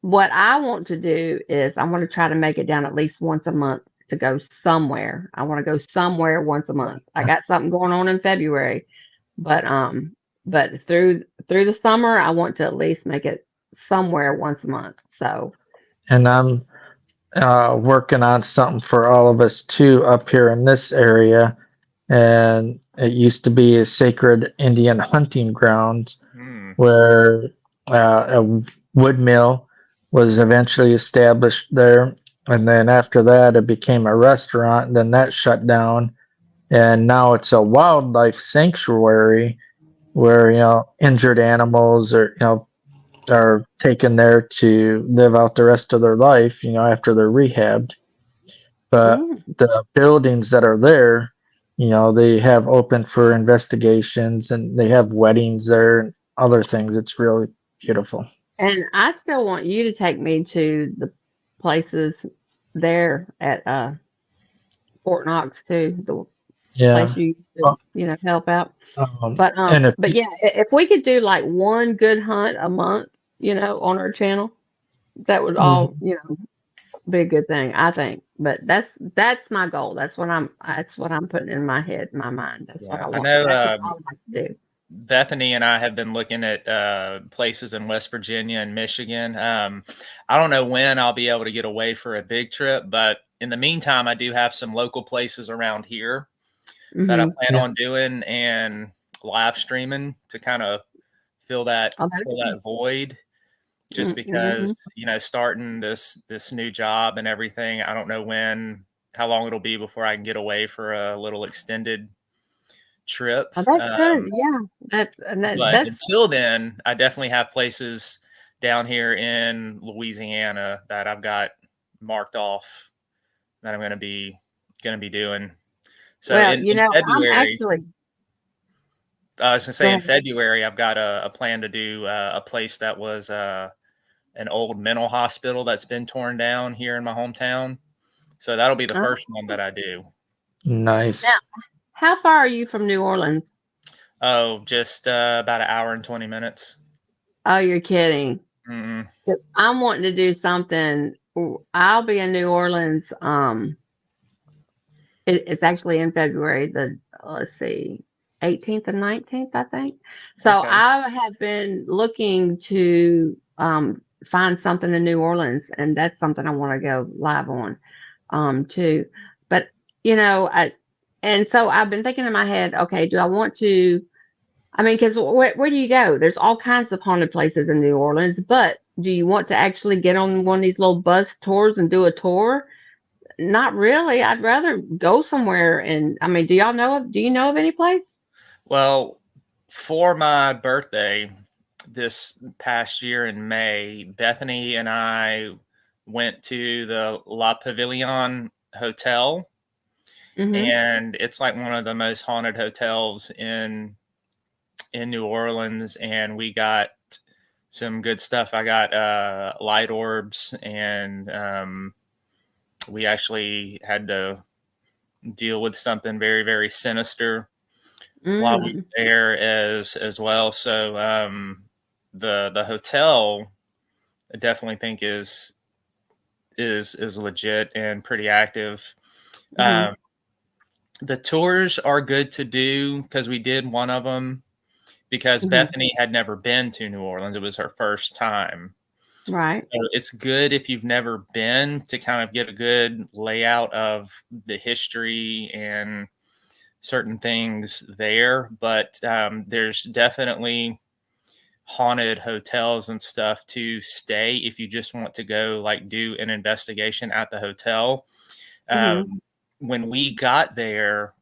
what I want to do is I want to try to make it down at least once a month to go somewhere. I want to go somewhere once a month. I got something going on in February, but through the summer, I want to at least make it somewhere once a month. So, and I'm working on something for all of us too up here in this area, and it used to be a sacred Indian hunting ground where a wood mill was eventually established there. And then after that, it became a restaurant, and then that shut down. And now it's a wildlife sanctuary where, injured animals are taken there to live out the rest of their life, after they're rehabbed. But the buildings that are there, they have open for investigations, and they have weddings there and other things. It's really beautiful. And I still want you to take me to the places there at Fort Knox too. The place you used to, help out. But yeah, if we could do like one good hunt a month, on our channel, that would all, be a good thing, I think. But that's my goal. That's what I'm putting in my head, my mind. That's what I want. That's what I would like to do. Bethany and I have been looking at places in West Virginia and Michigan. I don't know when I'll be able to get away for a big trip, but in the meantime, I do have some local places around here that I plan on doing and live streaming to kind of fill that void. Just because, starting this new job and everything, I don't know how long it'll be before I can get away for a little extended trip. Oh, that's good. Yeah. But until then, I definitely have places down here in Louisiana that I've got marked off that I'm going to be doing. So in February, I was going to say in February, I've got a plan to do a place that was an old mental hospital that's been torn down here in my hometown. So that'll be the first one that I do. Nice. Now, how far are you from New Orleans? Oh, just about an hour and 20 minutes. Oh, you're kidding. Mm-mm. Because I'm wanting to do something. I'll be in New Orleans. It's actually in February, let's see, 18th and 19th, I think. So Okay. I have been looking to find something in New Orleans, and that's something I want to go live on too. But so I've been thinking in my head, okay, do I want to? I mean, because where do you go? There's all kinds of haunted places in New Orleans, but do you want to actually get on one of these little bus tours and do a tour? Not really. I'd rather go somewhere. And I mean, do you know of any place? Well, for my birthday this past year in May, Bethany and I went to the La Pavilion Hotel, and it's like one of the most haunted hotels in New Orleans, and we got some good stuff. I got light orbs, and we actually had to deal with something very, very sinister while we were there as well. So the hotel, I definitely think is legit and pretty active. The tours are good to do because we did one of them because Bethany had never been to New Orleans. It was her first time. Right. So it's good if you've never been to kind of get a good layout of the history and certain things there. But there's definitely haunted hotels and stuff to stay if you just want to go like do an investigation at the hotel. When we got there,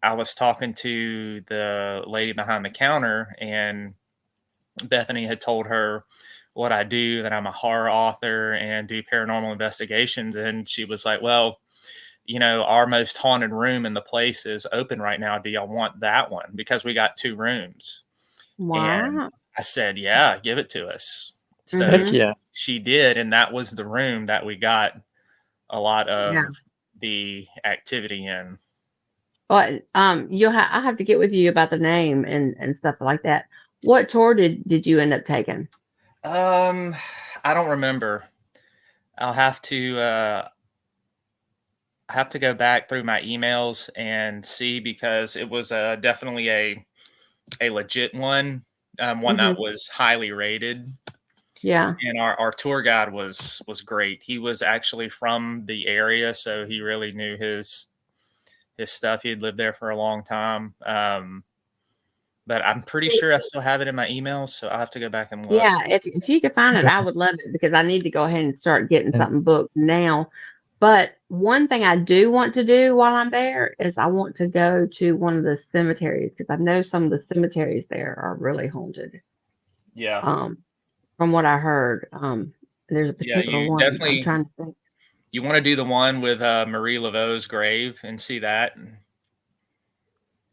I was talking to the lady behind the counter, and Bethany had told her what I do, that I'm a horror author and do paranormal investigations. And she was like, well, our most haunted room in the place is open right now. Do y'all want that one? Because we got 2 rooms. Wow. And I said, yeah, give it to us. So Heck yeah. she did. And that was the room that we got a lot of the activity in. Well, I have to get with you about the name and stuff like that. What tour did you end up taking? I don't remember. I'll have to go back through my emails and see, because it was definitely a legit one, one that was highly rated. Yeah. And our tour guide was great. He was actually from the area, so he really knew his stuff. He had lived there for a long time. But I'm pretty sure I still have it in my emails, so I'll have to go back and look. Yeah, if you could find it, I would love it, because I need to go ahead and start getting something booked now. But one thing I do want to do while I'm there is I want to go to one of the cemeteries, because I know some of the cemeteries there are really haunted. Yeah. From what I heard, there's a particular one. Definitely, I'm trying to think. You want to do the one with Marie Laveau's grave and see that.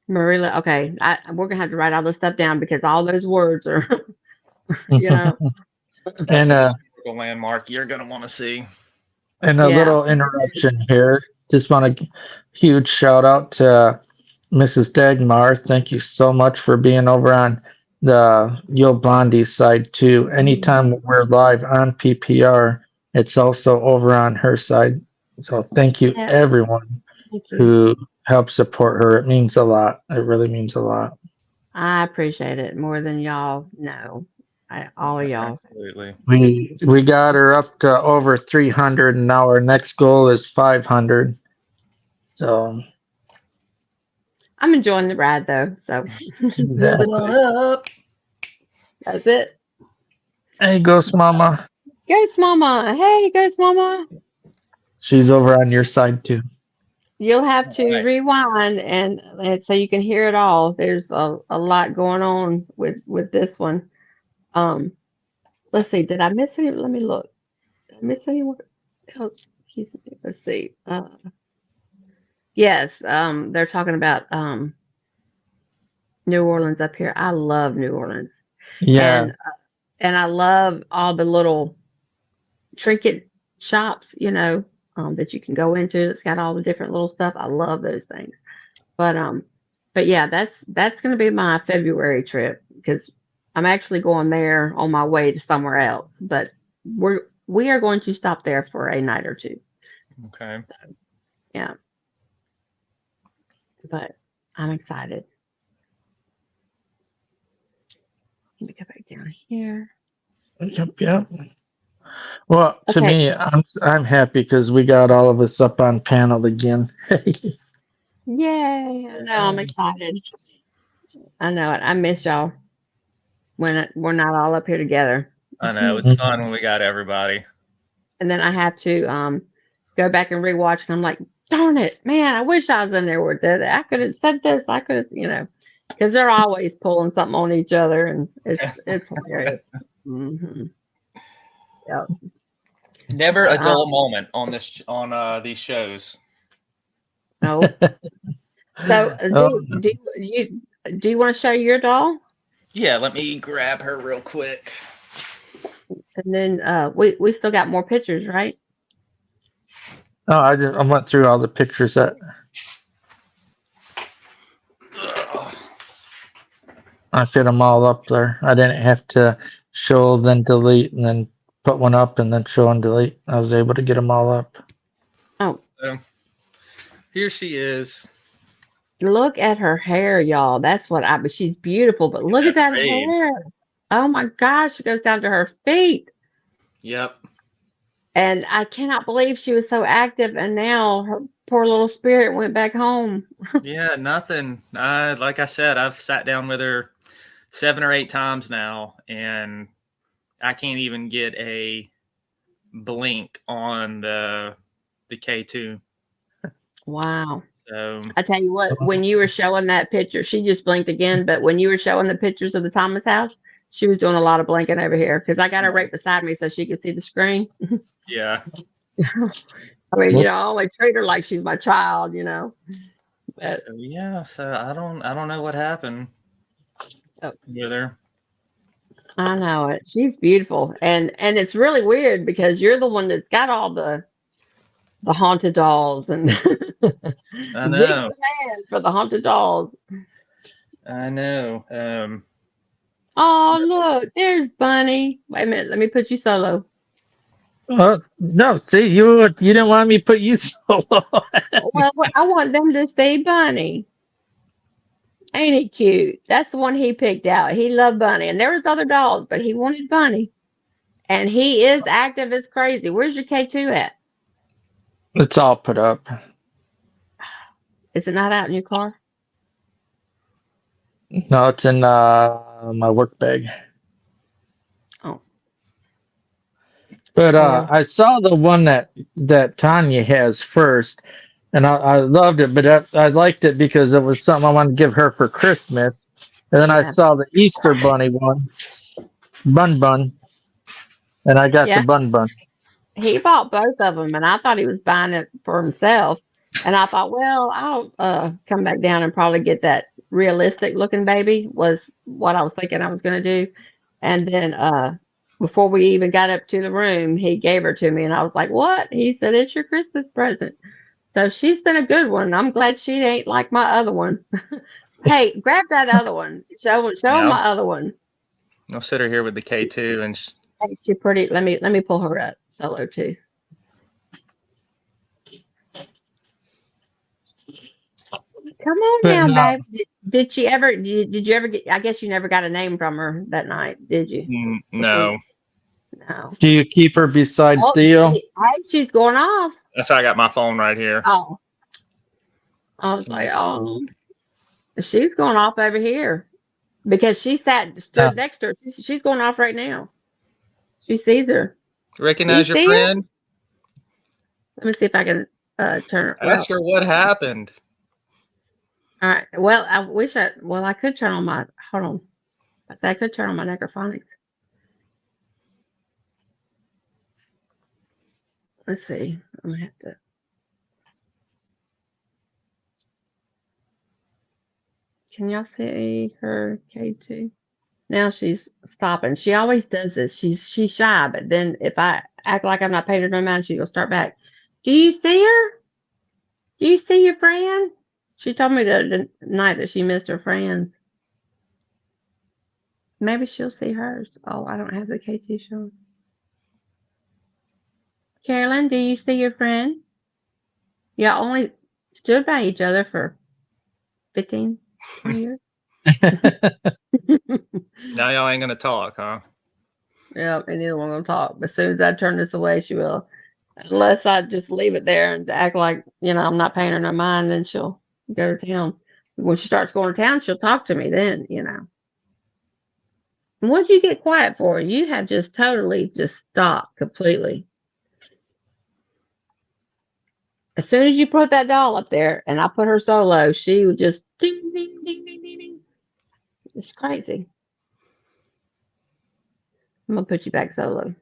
Marilla, okay. We're gonna have to write all this stuff down, because all those words are, That's and a historical landmark you're gonna want to see. And a little interruption here. Just want a huge shout out to Mrs. Dagmar. Thank you so much for being over on the Yo Blondie side too. Anytime we're live on PPR, it's also over on her side. So thank you everyone who helps support her. It means a lot. It really means a lot. I appreciate it more than y'all know. All of y'all. Absolutely. We got her up to over 300, and now our next goal is 500. So I'm enjoying the ride though. So exactly. Up. that's it. Hey, Ghost Mama. Ghost Mama. Hey, Ghost Mama. She's over on your side too. You'll have to Right. rewind and so you can hear it all. There's a lot going on with this one. Let's see. Did I miss any? Let me look. Did I miss anyone else? Let's see. Yes. They're talking about New Orleans up here. I love New Orleans. Yeah. And I love all the little trinket shops, that you can go into. It's got all the different little stuff. I love those things. But yeah, that's going to be my February trip because I'm actually going there on my way to somewhere else. But we are going to stop there for a night or two. Okay. So, yeah. But I'm excited. Let me go back down here. Yep. Well, to Okay. me, I'm happy because we got all of us up on panel again. Yay! I know. I'm excited. I know it. I miss y'all when we're not all up here together. I know it's fun when we got everybody. And then I have to go back and rewatch, and I'm like, darn it, man! I wish I was in there with it. I could have said this. I could have, because they're always pulling something on each other, and it's hilarious. Mm-hmm. Yep. Never a dull moment on these shows. No. So, do you want to show your doll? Yeah, let me grab her real quick. And then we still got more pictures, right? Oh, I went through all the pictures that I fit them all up there. I didn't have to show, then delete, and then put one up, and then show and delete. I was able to get them all up. Oh, here she is. look at her hair, y'all. That's what but she's beautiful, but look at that hair. Oh my gosh, it goes down to her feet. Yep. And I cannot believe she was so active, and now her poor little spirit went back home. Yeah, nothing. Like I said, I've sat down with her 7 or 8 times now, and I can't even get a blink on the K2. Wow. So I tell you what, when you were showing that picture, she just blinked again, but when you were showing the pictures of the Thomas house, she was doing a lot of blinking over here because I got her right beside me so she could see the screen. yeah. I mean, I always treat her like she's my child, But, So I don't know what happened with her. I know it. She's beautiful, and it's really weird because you're the one that's got all the haunted dolls, and I know. Zekes the man for the haunted dolls. I know. Oh, look, there's Bunny. Wait a minute, let me put you solo. No, see, you didn't want me to put you solo. Well, I want them to see Bunny. Ain't he cute? That's the one he picked out. He loved Bunny, and there was other dolls, but he wanted Bunny. And he is active as crazy. Where's your K2 at? It's all put up. Is it not out in your car? No, it's in my work bag. Oh. But I saw the one that Tanya has first, and I loved it, but I liked it because it was something I wanted to give her for Christmas. And then I saw the Easter Bunny one, Bun, and I got the Bun. He bought both of them, and I thought he was buying it for himself. And I thought, well, I'll come back down and probably get that realistic looking baby was what I was thinking I was going to do. And then before we even got up to the room, he gave her to me, and I was like, what? He said, it's your Christmas present. So she's been a good one. I'm glad she ain't like my other one. Hey, grab that other one. Show my other one. I'll sit her here with the K2, and she's pretty. Let me pull her up solo too. Come on now, baby. Did she ever? Did you ever get? I guess you never got a name from her that night, did you? No. No. Do you keep her beside Theo? She's going off. That's how I got my phone right here. Oh, I was like, oh, she's going off over here because she stood next to her. She's going off right now. She sees her. Recognize your friend? Let me see if I can turn her. Ask her what happened. All right. Well, I could turn on my, hold on. I could turn on my necrophonics. Let's see. I'm going to have to. Can y'all see her K2? Now she's stopping. She always does this. She's shy, but then if I act like I'm not paying her no mind, she'll start back. Do you see her? Do you see your friend? She told me the night that she missed her friends. Maybe she'll see hers. Oh, I don't have the K2 showing. Carolyn, do you see your friend? Y'all only stood by each other for 15, 20 years. Now y'all ain't gonna talk, huh? Yeah, and neither one gonna talk. But as soon as I turn this away, she will. Unless I just leave it there and act like, I'm not paying her no mind, then she'll go to town. When she starts going to town, she'll talk to me then, And what'd you get quiet for? You have just totally just stopped completely. As soon as you put that doll up there and I put her solo, she would just ding, ding, ding, ding, ding, ding. It's crazy. I'm going to put you back solo.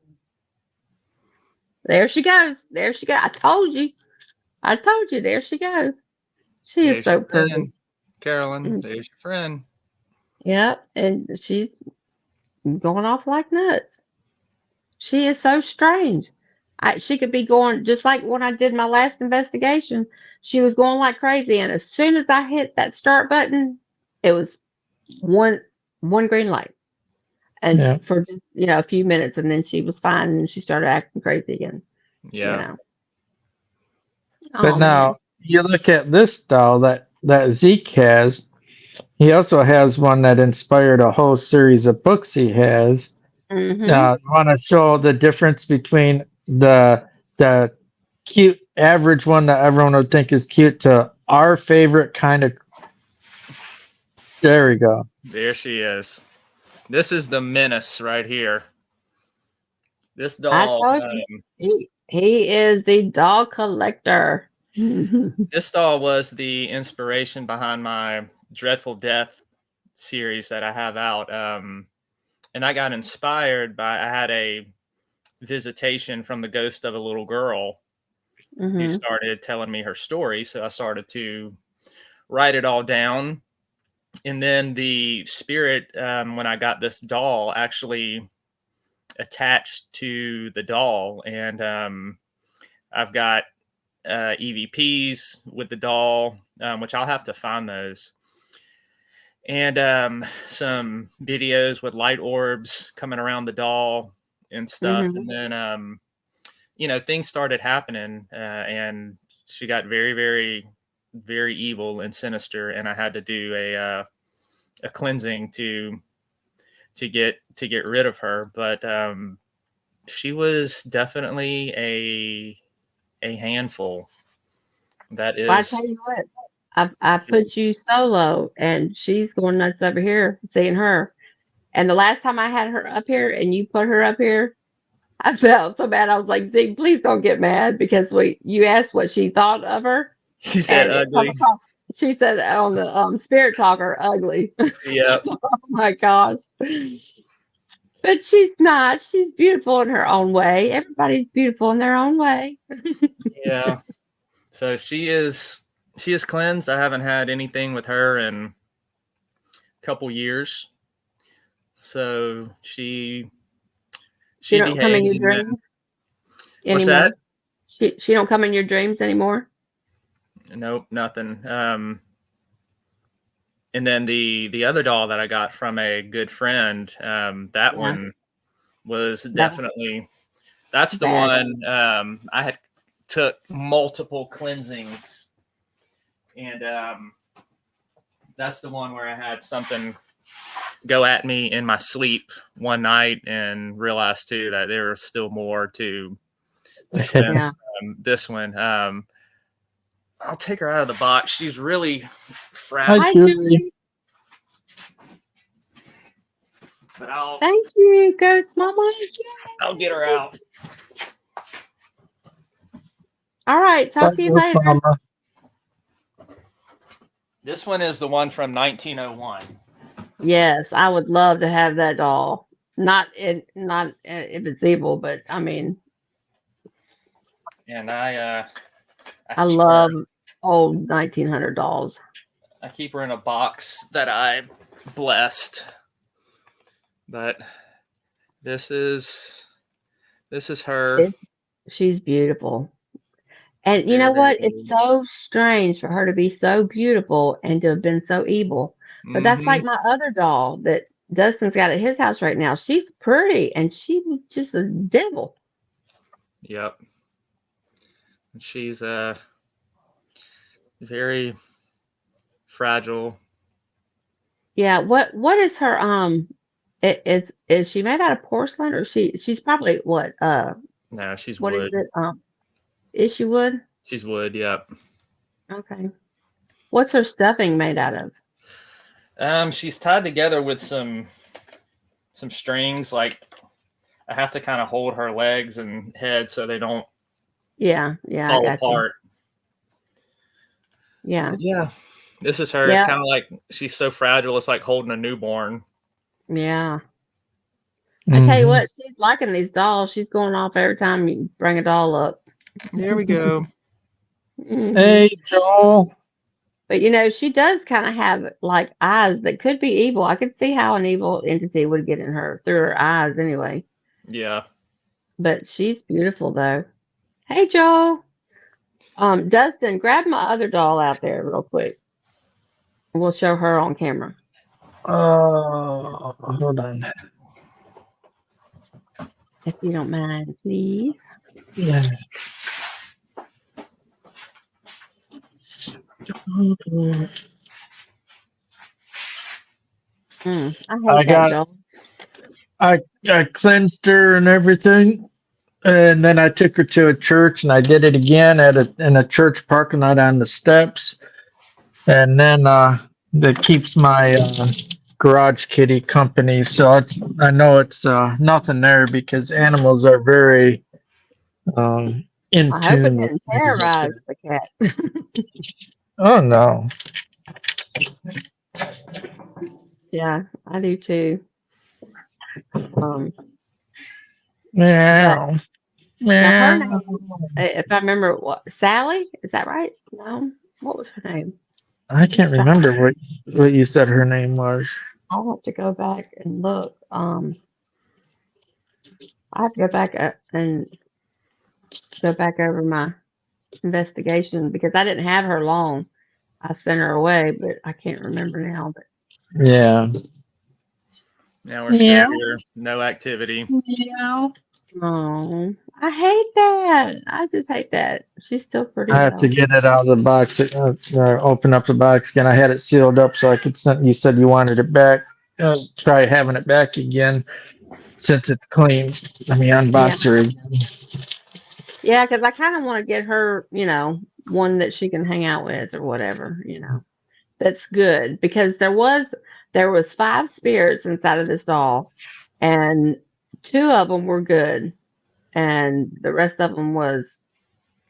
There she goes. There she goes. I told you. There she goes. She is so pretty. Carolyn, there's your friend. Yep. And she's going off like nuts. She is so strange. She could be going just like when I did my last investigation. She was going like crazy, and as soon as I hit that start button, it was one green light, and for just a few minutes, and then she was fine, and she started acting crazy again. Yeah. But now you look at this doll that Zeke has. He also has one that inspired a whole series of books he has. Mm-hmm. Want to show the difference between the cute average one that everyone would think is cute to our favorite kind of. There we go. There she is. This is the menace right here. This doll. I told you, he is the doll collector. This doll was the inspiration behind my Dreadful Death series that I have out. And I got inspired I had a visitation from the ghost of a little girl who started telling me her story. So I started to write it all down. And then the spirit, when I got this doll, actually attached to the doll. And I've got EVPs with the doll, which I'll have to find those. And some videos with light orbs coming around the doll and stuff. And then, things started happening, and she got very, very, very evil and sinister. And I had to do a cleansing to get rid of her. But she was definitely a handful. That is. Well, I tell you what. I put you solo, and she's going nuts over here, seeing her. And the last time I had her up here, and you put her up here, I felt so bad. I was like, "Zeke, please don't get mad," because you asked what she thought of her. She said ugly. She said on the Spirit Talker, ugly. Yeah. Oh my gosh. But she's not. She's beautiful in her own way. Everybody's beautiful in their own way. Yeah. So she is cleansed. I haven't had anything with her in a couple years. So she don't come in your dreams anymore. What's that? She don't come in your dreams anymore. Nope, nothing. And then the other doll that I got from a good friend, that one was definitely that's the one. I had took multiple cleansings, and That's the one where I had something go at me in my sleep one night and realized too that there was still more to cleanse. This one. I'll take her out of the box. She's really fragile. Hi, Julie. But I'll Thank you, Ghost Mama. I'll get her out. All right, talk to you later. Mama. This one is the one from 1901. Yes, I would love to have that doll. Not if it's evil, but I mean, And I I love old 1900 dolls. I keep her in a box that I blessed. But this is her. She's beautiful. And you know what? It's so strange for her to be so beautiful and to have been so evil. But that's like my other doll that Dustin's got at his house right now. She's pretty and she's just a devil. Yep. She's very fragile. Yeah. What is her is she made out of porcelain or she's probably what No, she's what wood. is it? Is she wood? She's wood, yep. Okay. What's her stuffing made out of? She's tied together with some strings. Like I have to kind of hold her legs and head so they don't fall apart. Yeah. Yeah. This is her. Yeah. It's kind of like she's so fragile. It's like holding a newborn. Yeah. I tell you what, she's liking these dolls. She's going off every time you bring a doll up. There we go. Hey, Joel. But you know, she does kind of have like eyes that could be evil. I could see how an evil entity would get in her through her eyes anyway. Yeah. But she's beautiful though. Hey, Joel. Dustin, grab my other doll out there real quick. We'll show her on camera. Hold on. If you don't mind, please. Yeah. I cleansed her and everything, and then I took her to a church, and I did it again in a church parking lot on the steps, and then that keeps my garage kitty company. So I know it's nothing there because animals are very in I hope it tune. didn't terrorize the cat. Oh no. Yeah, I do too. Meow. Now her name, if I remember, what Sally? Is that right? No, what was her name? I can't remember what you said her name was. I'll have to go back and look. I have to go back and go back over my investigation because I didn't have her long. I sent her away, but I can't remember now. But yeah. Now we're still here. No activity. Meow. Oh, I hate that. I just hate that. She's still pretty. I have to get it out of the box. Open up the box again. I had it sealed up so I could send. You said you wanted it back. Try having it back again since it's clean. Let me unbox her again. Yeah, because I kind of want to get her, one that she can hang out with or whatever, That's good because there was 5 spirits inside of this doll, and 2 of them were good, and the rest of them was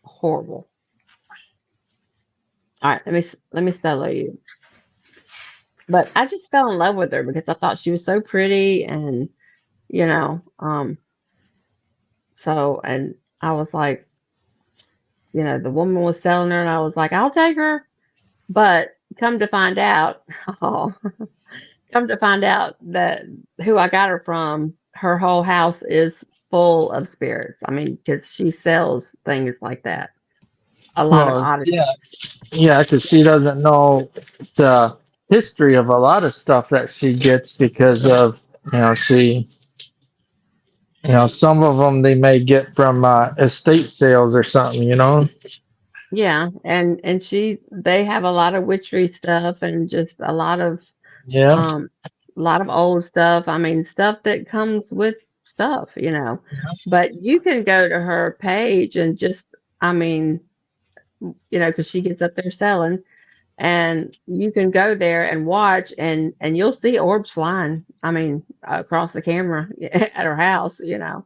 horrible. All right, let me solo you. But I just fell in love with her because I thought she was so pretty, and so and I was like, the woman was selling her, and I was like, I'll take her. But come to find out that who I got her from, her whole house is full of spirits. I mean, because she sells things like that. A lot of oddities. Yeah, because she doesn't know the history of a lot of stuff that she gets because of, some of them they may get from estate sales or something, Yeah, and they have a lot of witchery stuff and just a Yeah. lot of old stuff. I mean, stuff that comes with stuff, you know. But you can go to her page and just, I mean, you know, because she gets up there selling, and you can go there and watch, and you'll see orbs flying. I mean, across the camera at her house, you know.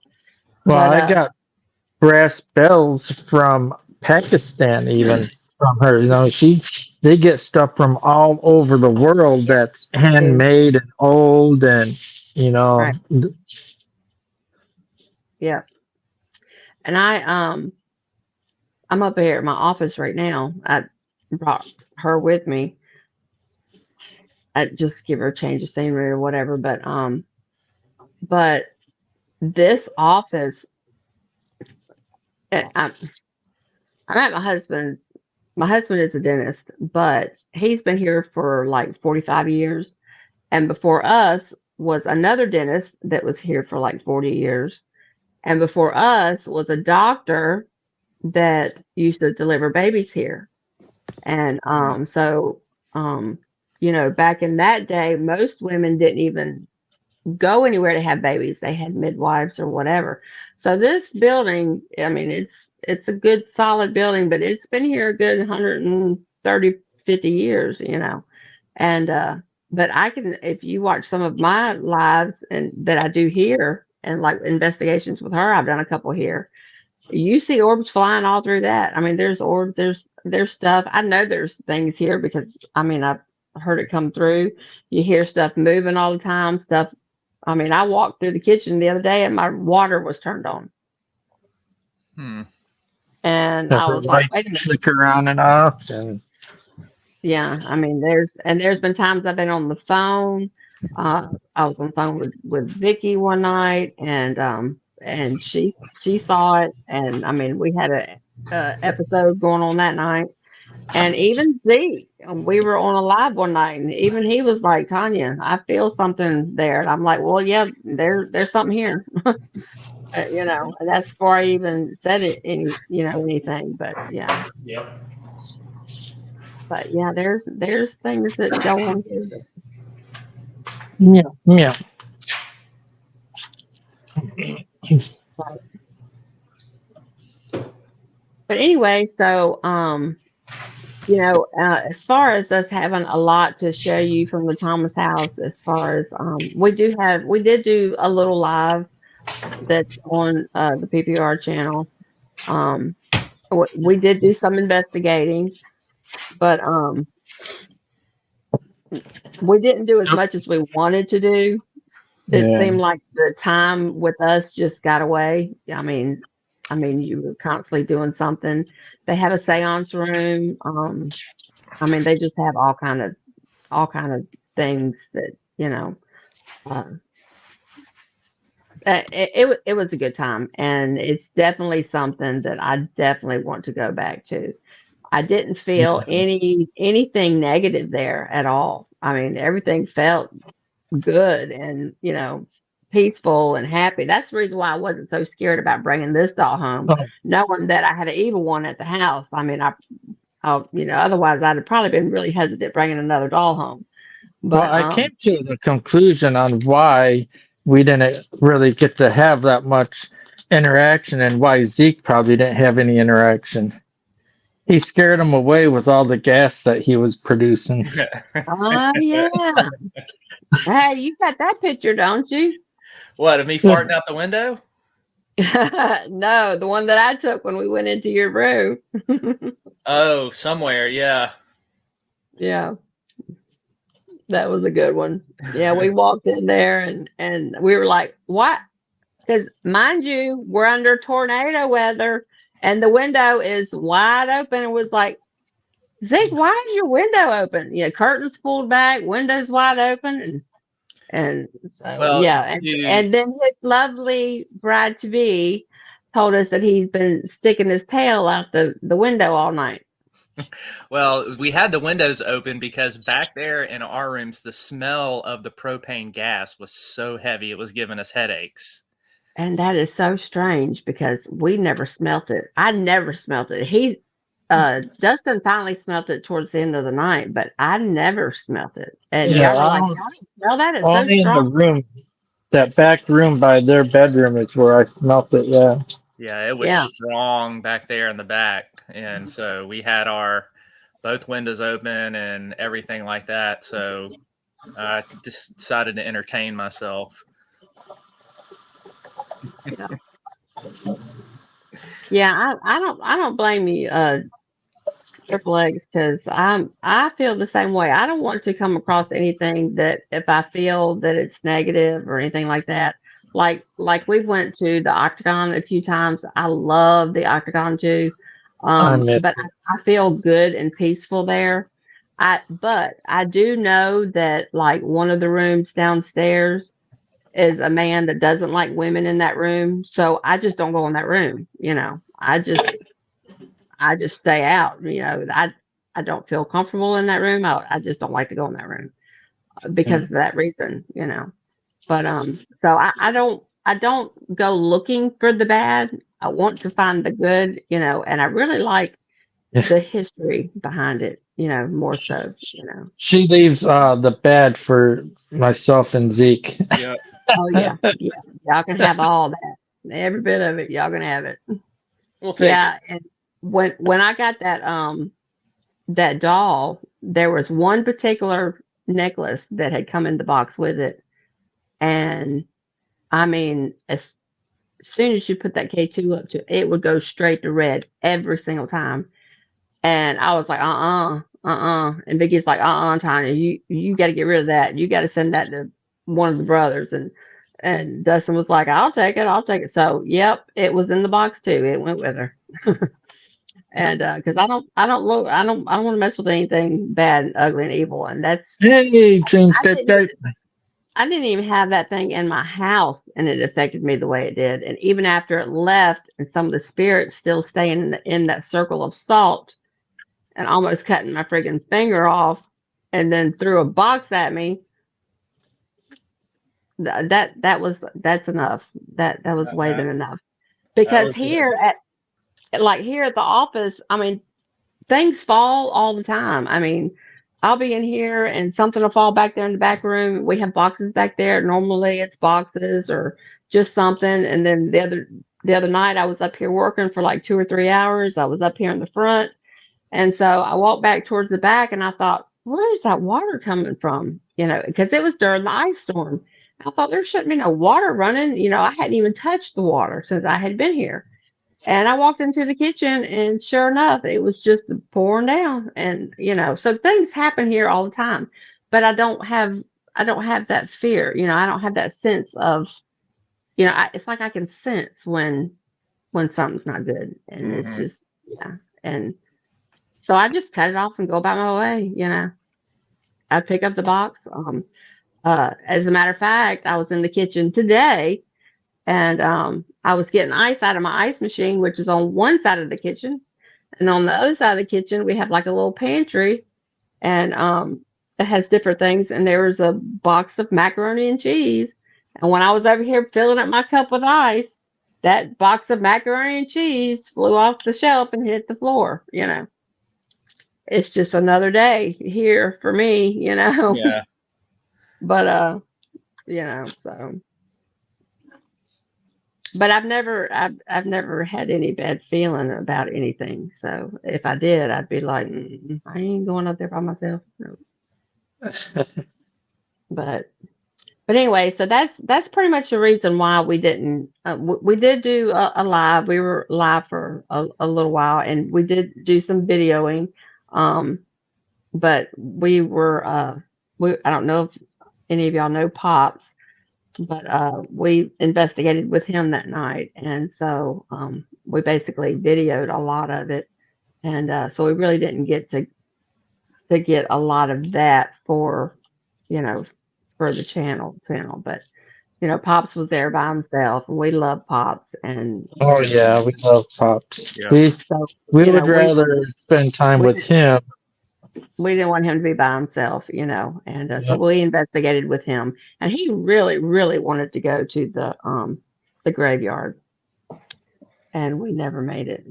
Well, But I got brass bells from Pakistan, even from her. You know, they get stuff from all over the world that's handmade and old, and you know. right, yeah. And I'm up here at my office right now. I brought her with me. I just give her a change of scenery or whatever. But this office, I'm at my husband. My husband is a dentist, but he's been here for like 45 years. And before us was another dentist that was here for like 40 years. And before us was a doctor that used to deliver babies here. And you know, back in that day, most women didn't even go anywhere to have babies. They had midwives or whatever. So this building, I mean, it's a good solid building, but it's been here a good 130, 50 years, you know. And but I can, if you watch some of my lives and that I do here and like investigations with her, I've done a couple here. You see orbs flying all through that. I mean, there's orbs, there's stuff. I know there's things here because I mean I've heard it come through. You hear stuff moving all the time, stuff. I mean, I walked through the kitchen the other day and my water was turned on. And I was like, wait a minute. Flicker on and off. And yeah, I mean, there's been times I've been on the phone. I was on the phone with Vickie one night, and she saw it, and I mean, we had a episode going on that night, and even Zeke, we were on a live one night, and even he was like, Tanya, I feel something there, and I'm like, well, yeah, there's something here, you know, and that's before I even said it, anything, but yeah. Yep. But yeah, there's things that go on here. yeah. But anyway, so you know, as far as us having a lot to show you from the Thomas house, as far as we did do a little live that's on the PPR channel. We did do some investigating, but we didn't do as much as we wanted to do. It seemed like the time with us just got away. I mean, you were constantly doing something. They have a seance room. I mean, they just have all kind of things that, you know. It was a good time, and it's definitely something that I definitely want to go back to. I didn't feel anything negative there at all. I mean, everything felt good and, you know, peaceful and happy. That's the reason why I wasn't so scared about bringing this doll home, knowing that I had an evil one at the house. I mean, you know, otherwise I'd have probably been really hesitant bringing another doll home. But well, I came to the conclusion on why we didn't really get to have that much interaction and why Zeke probably didn't have any interaction. He scared him away with all the gas that he was producing. oh yeah. Hey, you got that picture, don't you? What, of me farting out the window? No, the one that I took when we went into your room. Oh, somewhere, yeah. Yeah. That was a good one. Yeah, we walked in there and we were like, what? Because mind you, we're under tornado weather and the window is wide open. It was like, Zeke, why is your window open? Yeah, curtains pulled back, windows wide open, and so Well, yeah, and then his lovely bride to be told us that he's been sticking his tail out the window all night. Well, we had the windows open because back there in our rooms, the smell of the propane gas was so heavy it was giving us headaches. And that is so strange because we never smelt it. I never smelt it. Dustin finally smelt it towards the end of the night, but I never smelt it. And Yeah, y'all were like, I y'all didn't smell that? It's so only in the strong. room, that back room by their bedroom is where I smelt it. Yeah. Yeah, it was Yeah. strong back there in the back. And so we had our both windows open and everything like that. So I just decided to entertain myself. Yeah. Yeah, I don't blame you, Triple X, because I feel the same way. I don't want to come across anything that if I feel that it's negative or anything like that. Like we went to the Octagon a few times. I love the Octagon too. I miss But I feel good and peaceful there. But I do know that like one of the rooms downstairs is a man that doesn't like women in that room. So I just don't go in that room, I just stay out. I don't feel comfortable in that room. I just don't like to go in that room because of that reason. But so I don't go looking for the bad. I want to find the good, and I really like the history behind it, more so. She leaves the bed for myself and Zeke. Yeah. Oh yeah, yeah. Y'all can have all that. Every bit of it, y'all can have it. We'll take Yeah, and when I got that doll, there was one particular necklace that had come in the box with it. And I mean, as soon as you put that K2 up to it, it would go straight to red every single time. And I was like, And Vickie's like, Tanya, you got to get rid of that. You got to send that to one of the brothers. And Dustin was like, I'll take it. So, yep, it was in the box too. It went with her. And because I don't want to mess with anything bad and ugly and evil. And that's Hey, James, I didn't even have that thing in my house, and it affected me the way it did. And even after it left, and some of the spirits still staying in that circle of salt, and almost cutting my friggin' finger off, and then threw a box at me. That's enough. That was way than enough. Because here at the office, I mean, things fall all the time. I mean, I'll be in here and something will fall back there in the back room. We have boxes back there. Normally it's boxes or just something. And then the other night I was up here working for like 2 or 3 hours. I was up here in the front. And so I walked back towards the back and I thought, where is that water coming from? Because it was during the ice storm. I thought there shouldn't be no water running. I hadn't even touched the water since I had been here. And I walked into the kitchen and sure enough, it was just pouring down. And, so things happen here all the time, but I don't have that fear. I don't have that sense of, it's like I can sense when something's not good. And it's just, yeah. And so I just cut it off and go about my way. I pick up the box. As a matter of fact, I was in the kitchen today and I was getting ice out of my ice machine, which is on one side of the kitchen. And on the other side of the kitchen, we have like a little pantry and it has different things. And there was a box of macaroni and cheese. And when I was over here filling up my cup with ice, that box of macaroni and cheese flew off the shelf and hit the floor. It's just another day here for me, Yeah. But so. But I've never had any bad feeling about anything. So if I did, I'd be like, I ain't going up there by myself. No. But anyway, so that's pretty much the reason why we didn't. We did do a live. We were live for a little while, and we did do some videoing. But we were I don't know if any of y'all know Pops. But we investigated with him that night, and so we basically videoed a lot of it, and so we really didn't get to get a lot of that for the channel. But Pops was there by himself, and we love Pops, and Oh yeah, we love Pops. Yeah. We so would rather spend time with him. We didn't want him to be by himself, and so we investigated with him, and he really, really wanted to go to the graveyard, and we never made it.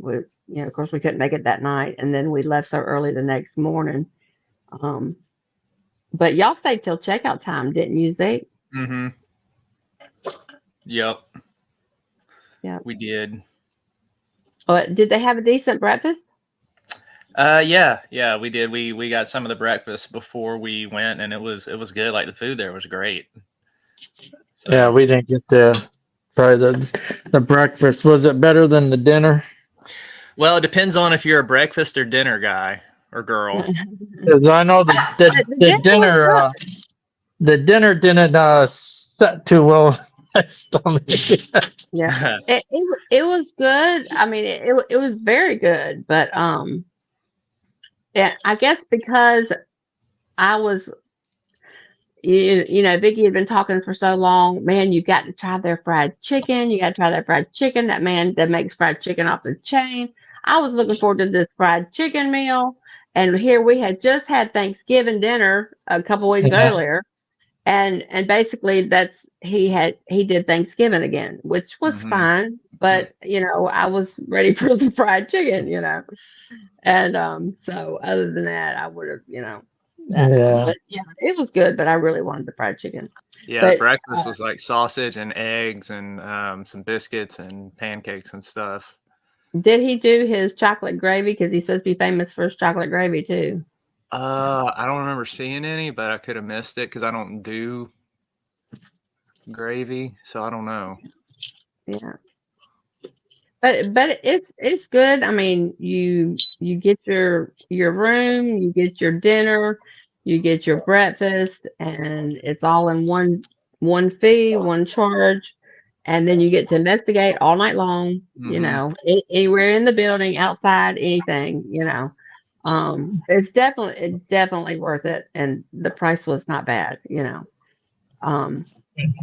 of course, we couldn't make it that night, and then we left so early the next morning. But y'all stayed till checkout time, didn't you, Zeke? Mm-hmm. Yep. Yeah, we did. Did they have a decent breakfast? Yeah, we did. We got some of the breakfast before we went, and it was good. Like the food there was great. So, yeah, we didn't get to try the breakfast. Was it better than the dinner? well, it depends on if you're a breakfast or dinner guy or girl. Because I know the dinner didn't set too well in my stomach. Yeah, it was good. I mean, it was very good, but yeah, I guess because I was, Vickie had been talking for so long. Man, you got to try their fried chicken. You got to try their fried chicken. That man that makes fried chicken off the chain. I was looking forward to this fried chicken meal, and here we had just had Thanksgiving dinner a couple weeks earlier, and basically he did Thanksgiving again, which was fine. But I was ready for some fried chicken, and so other than that, I would have, but yeah, it was good, but I really wanted the fried chicken. Yeah, but, breakfast was like sausage and eggs and some biscuits and pancakes and stuff. Did he do his chocolate gravy? Because he's supposed to be famous for his chocolate gravy too. I don't remember seeing any, but I could have missed it because I don't do gravy, so I don't know. Yeah, but it's good. I mean, you get your room, you get your dinner, you get your breakfast, and it's all in one fee, one charge, and then you get to investigate all night long. Anywhere in the building, outside, anything. It's definitely worth it, and the price was not bad.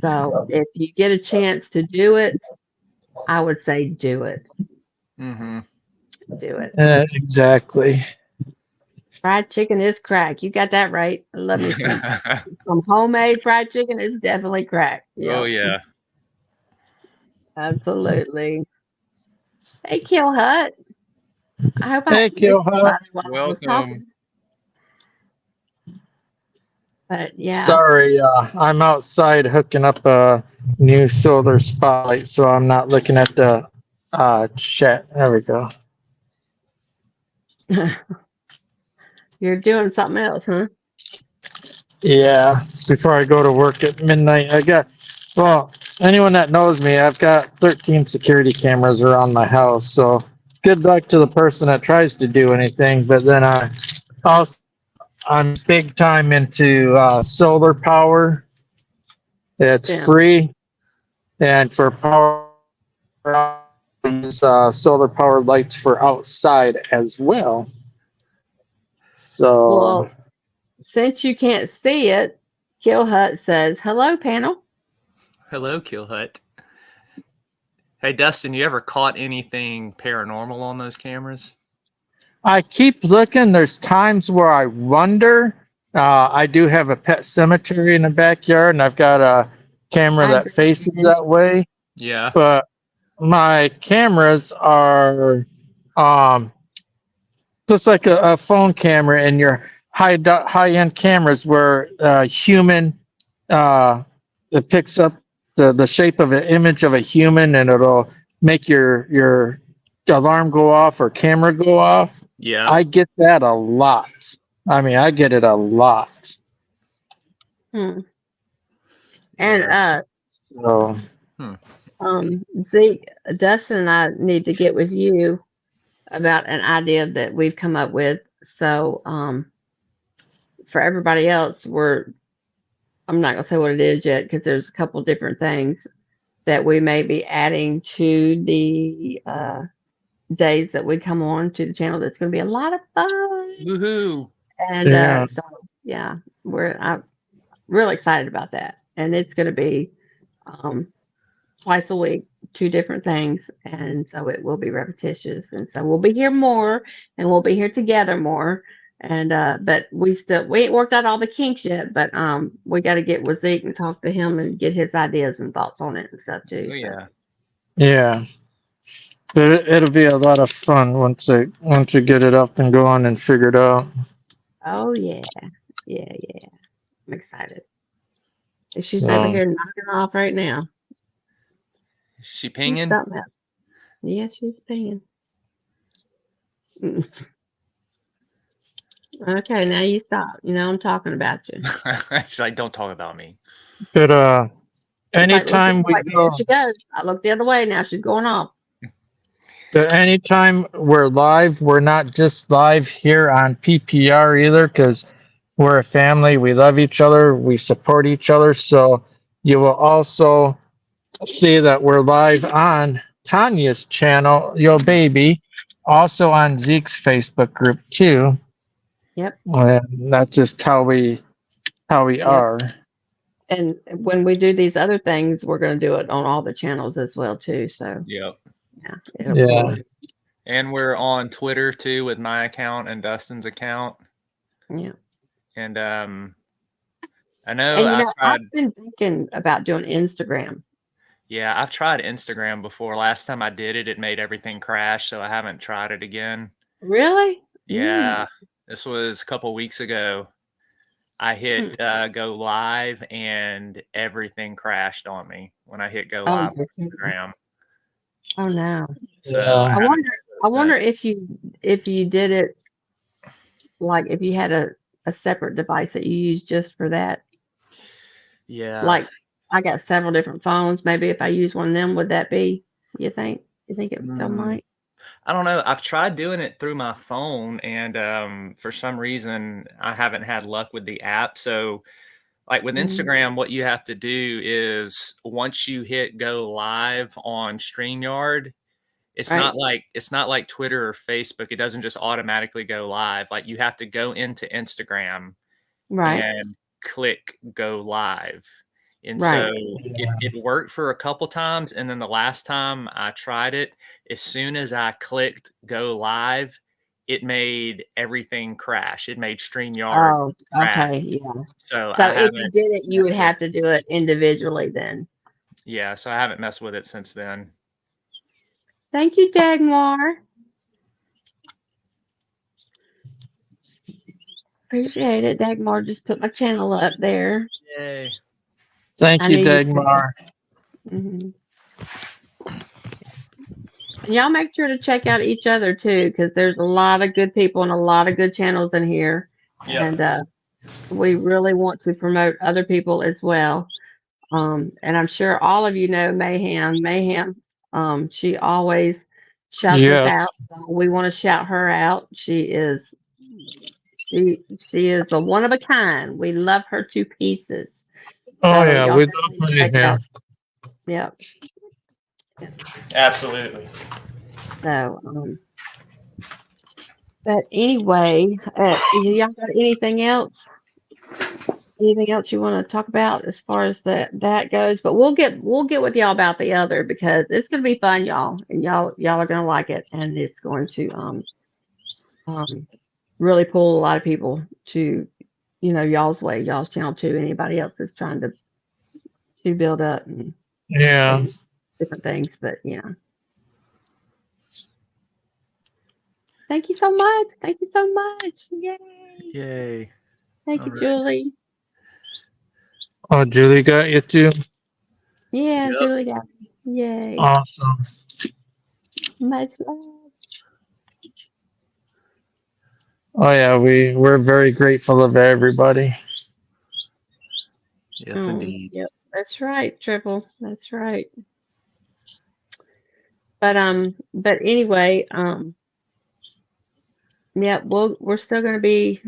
So if you get a chance to do it, I would say do it. Do it. Exactly. Fried chicken is crack. You got that right. I love me some homemade fried chicken is definitely crack. Yeah. Oh yeah. Absolutely. Hey, Kill Hut. I hope Kill Hut. Welcome. But yeah. Sorry, I'm outside hooking up a new solar spotlight, so I'm not looking at the chat. There we go. You're doing something else, huh? Yeah, before I go to work at midnight. Anyone that knows me, I've got 13 security cameras around my house, so good luck to the person that tries to do anything. But then I'm big time into solar power. It's free, and for power, solar power lights for outside as well. So, well, since you can't see it, Kill Hut says, "Hello, panel." Hello, Kill Hut. Hey, Dustin, you ever caught anything paranormal on those cameras? I keep looking. There's times where I wonder. I do have a pet cemetery in the backyard, and I've got a camera that faces that way. Yeah. But my cameras are just like a phone camera, and your high-end cameras where human it picks up the shape of an image of a human, and it'll make your alarm go off or camera go off. Yeah. I get that a lot. I mean, I get it a lot. And Zeke, Dustin and I need to get with you about an idea that we've come up with. So for everybody else, I'm not gonna say what it is yet because there's a couple different things that we may be adding to the days that we come on to the channel. That's going to be a lot of fun. Woohoo! And so yeah, I'm really excited about that. And it's going to be twice a week, 2 different things, and so it will be repetitious. And so we'll be here more, and we'll be here together more. And but we ain't worked out all the kinks yet, but we got to get with Zeke and talk to him and get his ideas and thoughts on it and stuff too. Oh, yeah. Yeah. But it'll be a lot of fun once you get it up and going and figured out. Oh yeah, yeah, yeah. I'm excited. She's over So here knocking off right now. Is she She's pinging? something else. Yeah, she's pinging. Okay, now you stop. You know I'm talking about you. She's like, don't talk about me. but She's like, anytime look the we other way. go, There she goes. I looked the other way. Now she's going off. but anytime we're live, we're not just live here on PPR either, because we're a family. We love each other. We support each other. So you will also see that we're live on Tanya's channel, Yo Baby, also on Zeke's Facebook group too. Yep. And that's just how we are. And when we do these other things, we're going to do it on all the channels as well too. So Yep. yeah, it'll pull it. And we're on Twitter too with my account and Dustin's account. Yeah. And I know, and I've been thinking about doing Instagram. Yeah, I've tried Instagram before. Last time I did it, it made everything crash, so I haven't tried it again. Really? Yeah, this was a couple weeks ago. I hit go live and everything crashed on me when I hit go live on Instagram. Oh no. So I wonder if you did it, like if you had a separate device that you use just for that. Yeah. Like I got several different phones. Maybe if I use one of them, would that be, you think it still might? I don't know. I've tried doing it through my phone, and for some reason I haven't had luck with the app. So like with Instagram, what you have to do is once you hit go live on StreamYard, it's not like Twitter or Facebook. It doesn't just automatically go live. Like you have to go into Instagram and click go live. And so it worked for a couple times. And then the last time I tried it, as soon as I clicked go live, it made everything crash. It made StreamYard crash. Okay, yeah. So if you did it, you would have to do it individually then. Yeah, so I haven't messed with it since then. Thank you, Dagmar. Appreciate it. Dagmar just put my channel up there. Yay. Thank you, Dagmar. Y'all make sure to check out each other too, because there's a lot of good people and a lot of good channels in here. Yep. And we really want to promote other people as well. And I'm sure all of you know Mayhem. She always shouts us out. So we want to shout her out. She is a one of a kind. We love her to pieces. Oh yeah, we definitely have. Yep. Absolutely. So, but anyway, y'all got anything else? Anything else you want to talk about as far as that goes? But we'll get with y'all about the other, because it's gonna be fun, y'all, and y'all are gonna like it, and it's going to really pull a lot of people to y'all's way, y'all's channel too. Anybody else is trying to build up and different things, but yeah. Thank you so much. Thank you so much. Yay. Yay. Thank you, Julie. Oh, Julie got you too? Yeah, Julie got me. Yay. Awesome. Much love. Oh yeah, we're very grateful of everybody. Yes, indeed. Yep, that's right, Triple. That's right. But anyway, yeah, we're still gonna be.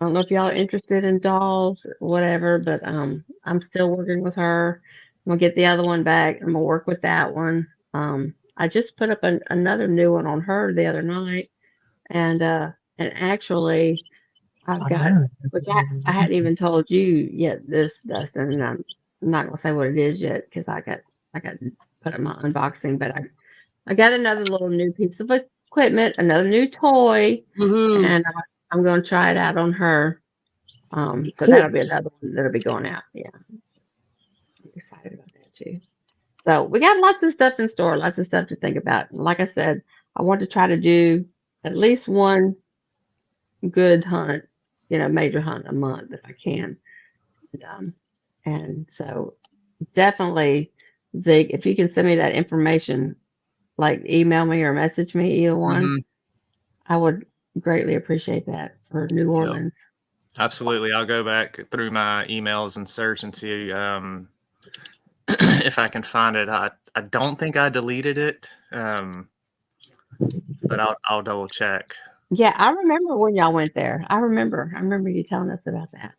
I don't know if y'all are interested in dolls, whatever, but I'm still working with her. I'm gonna get the other one back. I'm gonna work with that one. I just put up another new one on her the other night, and actually I've got, which I hadn't even told you yet, this, Dustin, and I'm not gonna say what it is yet because I got put up my unboxing, but I got another little new piece of equipment, another new toy, and I'm going to try it out on her. So that'll be another one that'll be going out. Yeah. I'm excited about that too. So we got lots of stuff in store, lots of stuff to think about. Like I said, I want to try to do at least one good hunt, major hunt a month if I can. And so definitely, Zeke, if you can send me that information, like email me or message me, either one, I would greatly appreciate that for New Orleans. Absolutely. I'll go back through my emails and search and see if I can find it. I don't think I deleted it, but I'll double check. Yeah, I remember when y'all went there. I remember you telling us about that.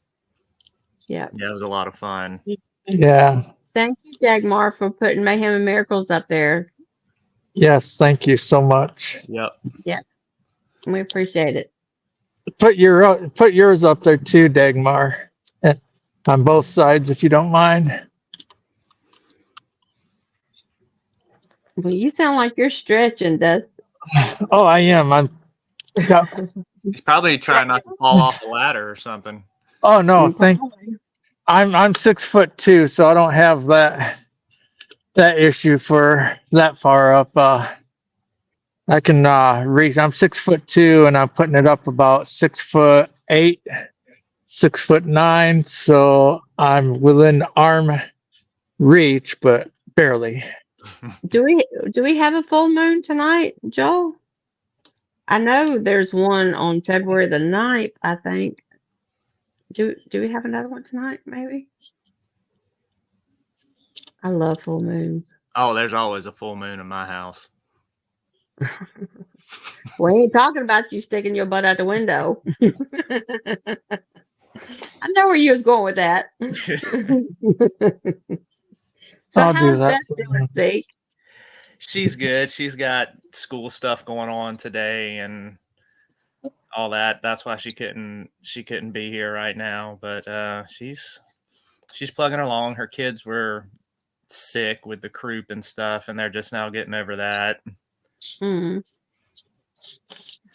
Yeah. Yeah, it was a lot of fun. Yeah. Thank you, Dagmar, for putting Mayhem and Miracles up there. Yes, thank you so much. Yep. Yeah. We appreciate it. Put yours up there too, Dagmar. On both sides, if you don't mind. Well, you sound like you're stretching, Dust. Oh, I am. He's probably trying not to fall off the ladder or something. Oh no, I'm 6'2", so I don't have that issue for that far up. I can reach. I'm 6'2", and I'm putting it up about 6'8", 6'9", so I'm within arm reach, but barely. Do we have a full moon tonight, Joel? I know there's one on February the 9th, I think. Do we have another one tonight, maybe? I love full moons. Oh, there's always a full moon in my house. We ain't talking about you sticking your butt out the window. I know where you was going with that. So I'll do that. Beth doing, Zeke? She's good. She's got school stuff going on today and all that. That's why she couldn't be here right now. But she's plugging along. Her kids were sick with the croup and stuff, and they're just now getting over that.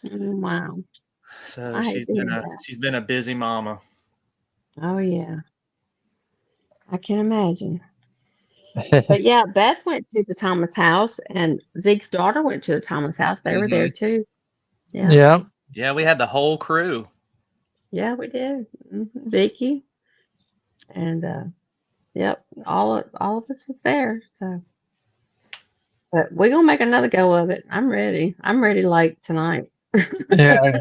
Wow. So she's been a busy mama. Oh yeah, I can imagine. But yeah, Beth went to the Thomas house, and Zeke's daughter went to the Thomas house. They were there too. Yeah. Yeah, we had the whole crew. Yeah, we did. Vickie, and yep, all of us was there. So, but we're gonna make another go of it. I'm ready. Like tonight. Yeah,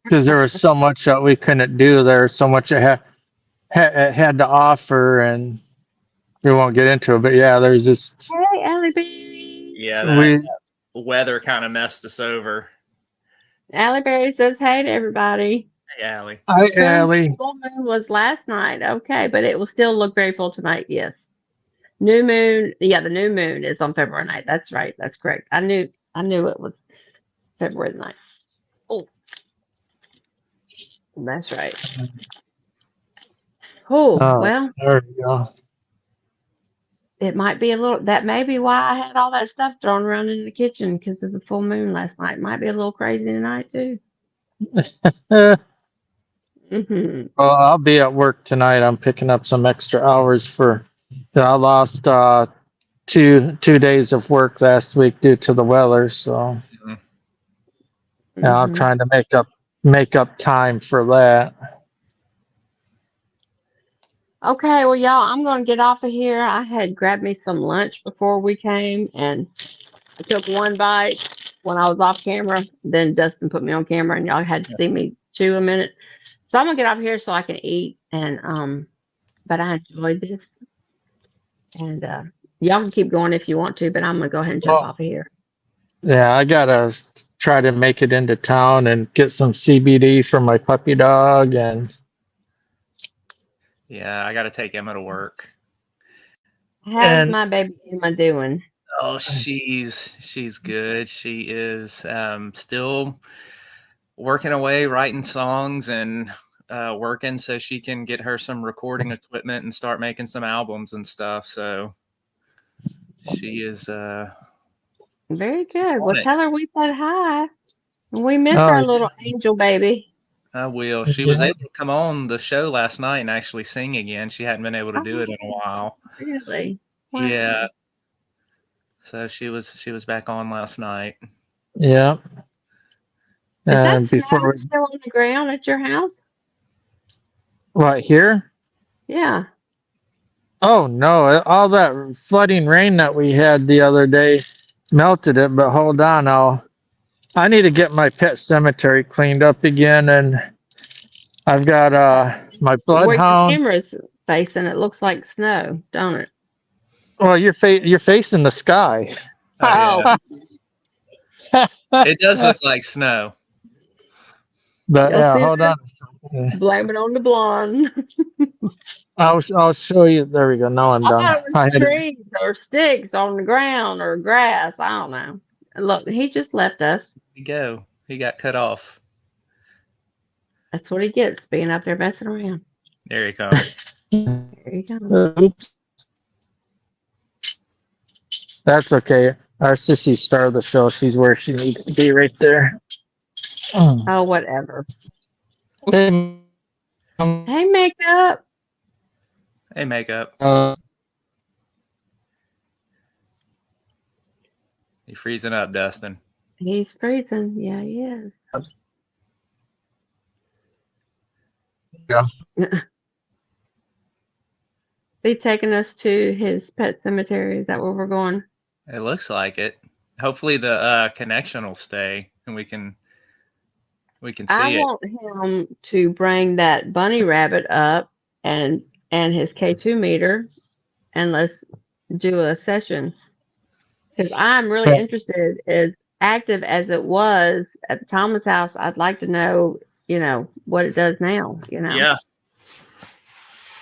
because there was so much that we couldn't do. There was so much it had to offer, and we won't get into it. But yeah, there's just. Hey, Allie B. Yeah, that weather kind of messed us over. Allie Berry says hey to everybody. Hey, Allie. Hi, Allie. Full moon was last night. Okay, but it will still look very full tonight. Yes. New moon. Yeah, the new moon is on February 9th. That's right. That's correct. I knew it was February 9th. Oh, that's right. Oh, well. There we go. It might be that may be why I had all that stuff thrown around in the kitchen because of the full moon last night. It might be a little crazy tonight too. Well, I'll be at work tonight. I'm picking up some extra hours I lost 2 days of work last week due to the weather, so I'm trying to make up time for that. Okay, well, y'all, I'm going to get off of here. I had grabbed me some lunch before we came, and I took one bite when I was off camera. Then Dustin put me on camera, and y'all had to see me chew a minute. So I'm going to get off here so I can eat, and but I enjoyed this. And y'all can keep going if you want to, but I'm going to go ahead and jump off of here. Yeah, I got to try to make it into town and get some CBD for my puppy dog, and yeah, I got to take Emma to work. How's my baby Emma doing? Oh, she's good. She is still working away, writing songs and working so she can get her some recording equipment and start making some albums and stuff. So she is very good. Well, tell her we said hi. We miss our little angel baby. I will. She was able to come on the show last night and actually sing again. She hadn't been able to do it in a while. Really? Wow. Yeah. So she was back on last night. Yeah. Is that And before snow still on the ground at your house? right here? Yeah. Oh no! All that flooding rain that we had the other day melted it. But hold on, I need to get my pet cemetery cleaned up again, and I've got my Where your bloodhound. camera's facing, it looks like snow, don't it? Well, you're facing the sky. Oh, yeah. It does look like snow. But You'll yeah, see hold that? on. Blame it on the blonde. I'll show you. There we go. Now I'm I done. thought it was trees or sticks on the ground or grass. I don't know. Look, he just left us. He got cut off. That's what he gets, being up there messing around. There he comes. There you go. Oops. That's okay. Our sissy star of the show. She's where she needs to be, right there. Oh, whatever. Hey, Hey, makeup. Hey, makeup. You freezing up, Dustin? He's freezing. Yeah, he is. Yeah. He taking us to his pet cemetery. Is that where we're going? It looks like it. Hopefully the connection will stay and we can see I it. want him to bring that bunny rabbit up and his K2 meter, and let's do a session. Because I'm really interested, as active as it was at Thomas' house, I'd like to know, what it does now, Yeah.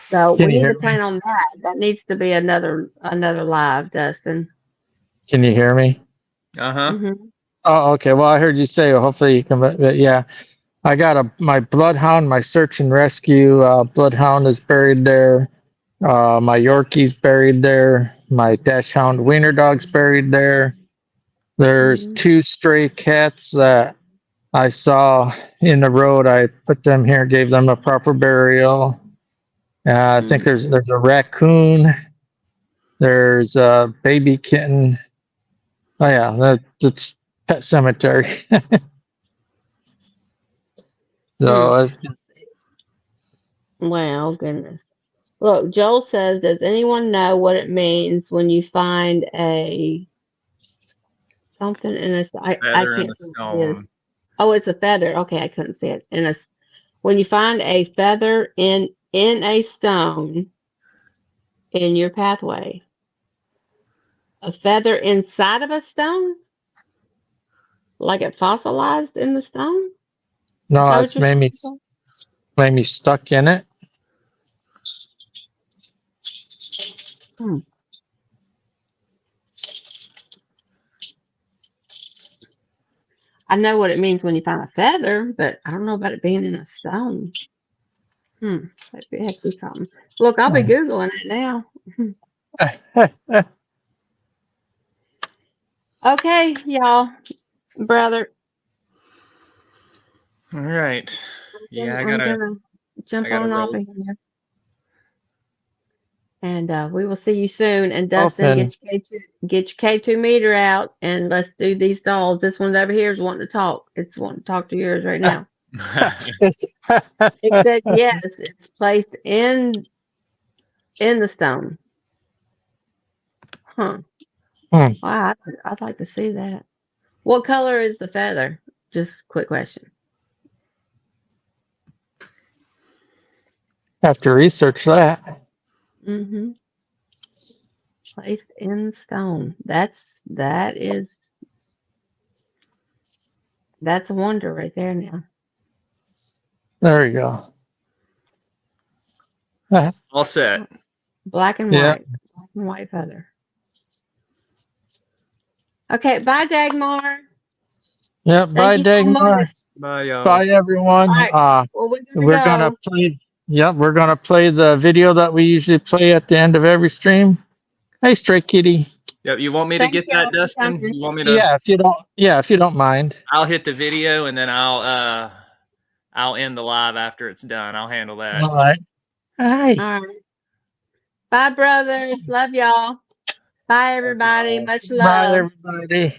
So Can we you need hear to plan on that. That needs to be another live, Dustin. Can you hear me? Uh-huh. Mm-hmm. Oh, okay. Well, I heard you say hopefully you come back. But yeah, I got my bloodhound, my search and rescue bloodhound is buried there. My Yorkie's buried there. My dachshund wiener dog's buried there. There's 2 stray cats that I saw in the road. I put them here, gave them a proper burial. I think there's a raccoon. There's a baby kitten. Oh yeah, that's pet cemetery. So Well, goodness. Look, Joel says, does anyone know what it means when you find something in a I Feather in can't the see what it is. stone. Oh, it's a feather. Okay, I couldn't see it. When you find a feather in a stone in your pathway, a feather inside of a stone, like it fossilized in the stone. no, it's made me stuck in it. I know what it means when you find a feather, but I don't know about it being in a stone. That'd be something. Look, I'll be Googling it now. Okay, y'all, brother. All right. Yeah, I'm gonna jump on off of here. And we will see you soon. And Dustin, get your K2 meter out, and let's do these dolls. This one over here is wanting to talk. It's wanting to talk to yours right now. It said yes. It's placed in the stone. Huh. Wow, I'd like to see that. What color is the feather? Just quick question. Have to research that. Placed in stone. That's a wonder right there now. There we go. All set. Black and white. Yeah. Black and white feather. Okay, bye, Dagmar. Yeah, bye, Dagmar. Bye, y'all. Bye, everyone. Right. Well, we're gonna play. Yep, we're gonna play the video that we usually play at the end of every stream. Hey, Stray Kitty. Yep. You want me to get that, Dustin? You want me to? Yeah, if you don't mind. I'll hit the video and then I'll end the live after it's done. I'll handle that. All right. All right. Bye, brothers. Love y'all. Bye, everybody. Much Bye, love. everybody.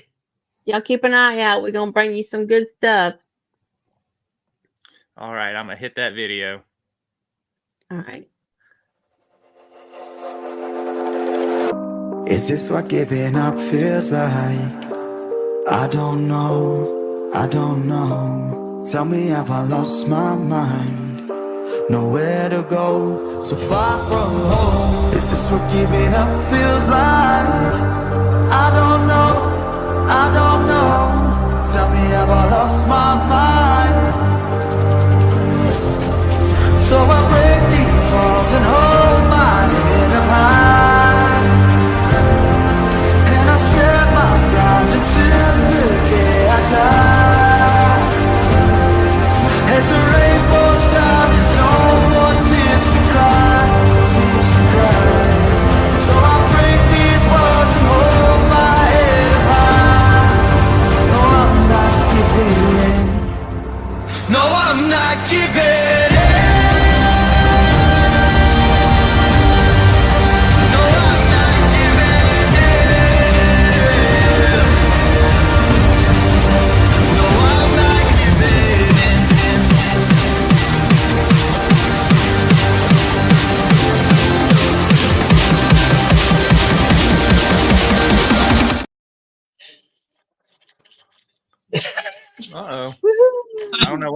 Y'all keep an eye out. We're going to bring you some good stuff. All right, I'm going to hit that video. All right. Is this what giving up feels like? I don't know, I don't know. Tell me, have I lost my mind? Nowhere to go, so far from home. Is this what giving up feels like? I don't know, I don't know. Tell me, have I lost my mind? So I break these walls and hold my head up high, and I swear my God until the day I die. As the rain falls down, there's no more tears to cry, tears to cry. So I break these walls and hold my head up high. No, I'm not giving in. No, I'm not giving in. Uh-oh. Woohoo! I don't know